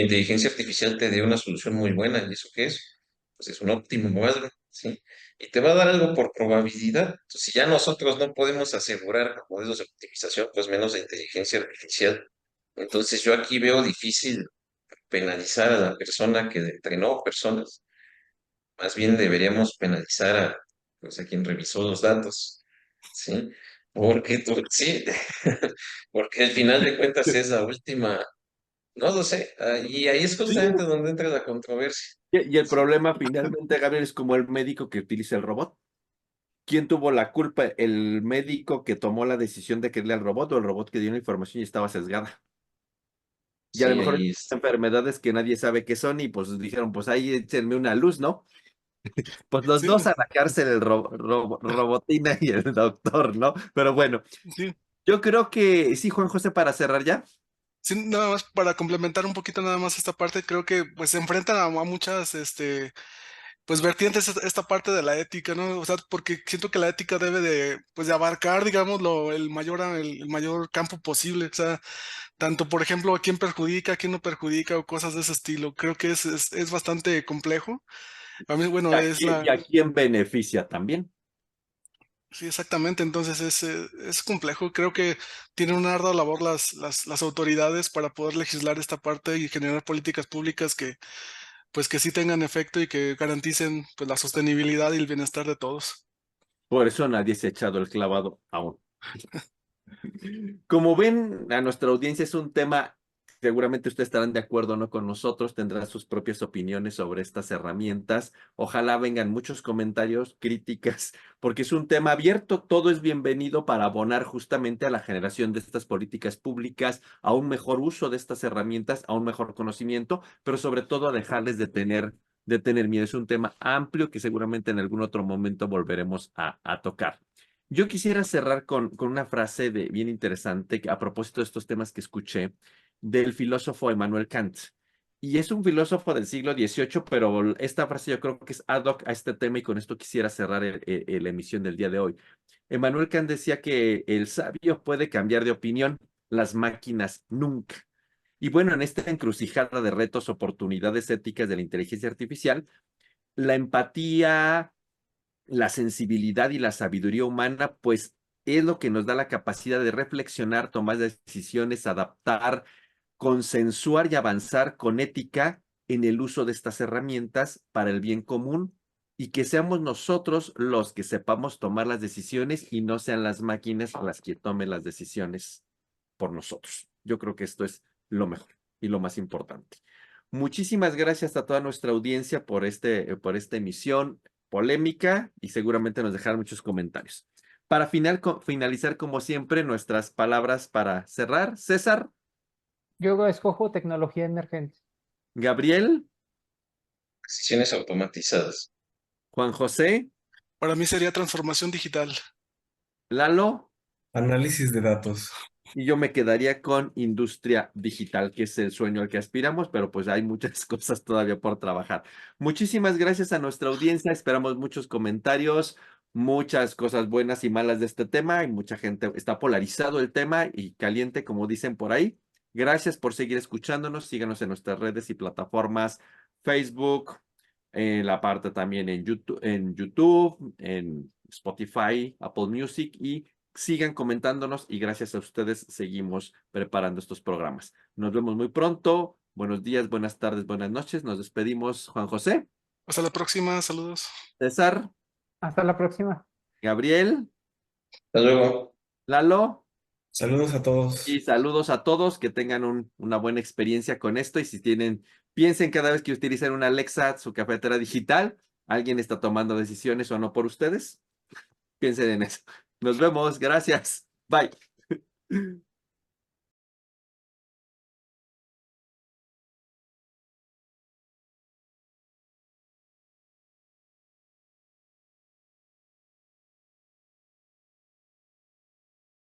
inteligencia artificial te dé una solución muy buena, ¿y eso qué es? Pues es un óptimo o algo, ¿sí? Y te va a dar algo por probabilidad. Entonces, si ya nosotros no podemos asegurar con modelos de optimización, pues menos de inteligencia artificial. Entonces, yo aquí veo difícil penalizar a la persona que entrenó personas, más bien deberíamos penalizar pues, a quien revisó los datos, ¿sí? Porque sí, porque al final de cuentas es la última, no lo sé, y ahí es Sí, justamente donde entra la controversia. Y el Sí, problema finalmente, Gabriel, es como el médico que utiliza el robot. ¿Quién tuvo la culpa? ¿El médico que tomó la decisión de creerle al robot o el robot que dio la información y estaba sesgada? Y a lo sí, mejor ahí es. enfermedades que nadie sabe qué son y pues dijeron, pues ahí échenme una luz, ¿no? Pues los sí, dos a la cárcel, el robotina y el doctor, ¿no? Pero bueno, sí. yo creo que sí, Juan José, para cerrar ya. Sí, nada más para complementar un poquito nada más esta parte, creo que pues se enfrentan a muchas, pues vertientes esta parte de la ética, ¿no? O sea, porque siento que la ética debe pues de abarcar, digamos, el mayor campo posible, o sea, tanto, por ejemplo, a quién perjudica, a quién no perjudica o cosas de ese estilo. Creo que es bastante complejo. A mí, bueno, Y a quién beneficia también. sí, exactamente, entonces es complejo. Creo que tienen una ardua labor las autoridades para poder legislar esta parte y generar políticas públicas pues que sí tengan efecto y que garanticen pues la sostenibilidad y el bienestar de todos. Por eso nadie se ha echado el clavado aún. Como ven, a nuestra audiencia es un tema, seguramente ustedes estarán de acuerdo o no con nosotros, tendrán sus propias opiniones sobre estas herramientas. Ojalá vengan muchos comentarios, críticas, porque es un tema abierto, todo es bienvenido para abonar justamente a la generación de estas políticas públicas, a un mejor uso de estas herramientas, a un mejor conocimiento, pero sobre todo a dejarles de tener miedo. Es un tema amplio que seguramente en algún otro momento volveremos a tocar. Yo quisiera cerrar con una frase bien interesante a propósito de estos temas que escuché del filósofo Emmanuel Kant. Y es un filósofo del siglo XVIII, pero esta frase yo creo que es ad hoc a este tema y con esto quisiera cerrar la emisión del día de hoy. Emmanuel Kant decía que el sabio puede cambiar de opinión, las máquinas nunca. Y bueno, en esta encrucijada de retos, oportunidades éticas de la inteligencia artificial, la empatía, la sensibilidad y la sabiduría humana, pues es lo que nos da la capacidad de reflexionar, tomar decisiones, adaptar, consensuar y avanzar con ética en el uso de estas herramientas para el bien común y que seamos nosotros los que sepamos tomar las decisiones y no sean las máquinas las que tomen las decisiones por nosotros. Yo creo que esto es lo mejor y lo más importante. Muchísimas gracias a toda nuestra audiencia por esta emisión polémica y seguramente nos dejarán muchos comentarios. Para finalizar, como siempre, nuestras palabras para cerrar. César, Yo escojo tecnología emergente. Gabriel, Decisiones automatizadas. Juan José, Para mí sería transformación digital. Lalo, Análisis de datos. y yo me quedaría con industria digital, que es el sueño al que aspiramos, pero pues hay muchas cosas todavía por trabajar. Muchísimas gracias a nuestra audiencia, esperamos muchos comentarios, muchas cosas buenas y malas de este tema, y mucha gente está polarizado el tema y caliente, como dicen por ahí. Gracias por seguir escuchándonos. Síganos en nuestras redes y plataformas Facebook, en la parte también en YouTube, en Spotify, Apple Music y sigan comentándonos y gracias a ustedes seguimos preparando estos programas. Nos vemos muy pronto. Buenos días, buenas tardes, buenas noches. Nos despedimos, Juan José, Hasta la próxima, saludos. César, Hasta la próxima. Gabriel, Hasta luego. Lalo. Saludos a todos. Y saludos a todos, que tengan una buena experiencia con esto y si piensen cada vez que utilicen una Alexa, su cafetera digital, alguien está tomando decisiones o no por ustedes, piensen en eso. Nos vemos, gracias, bye.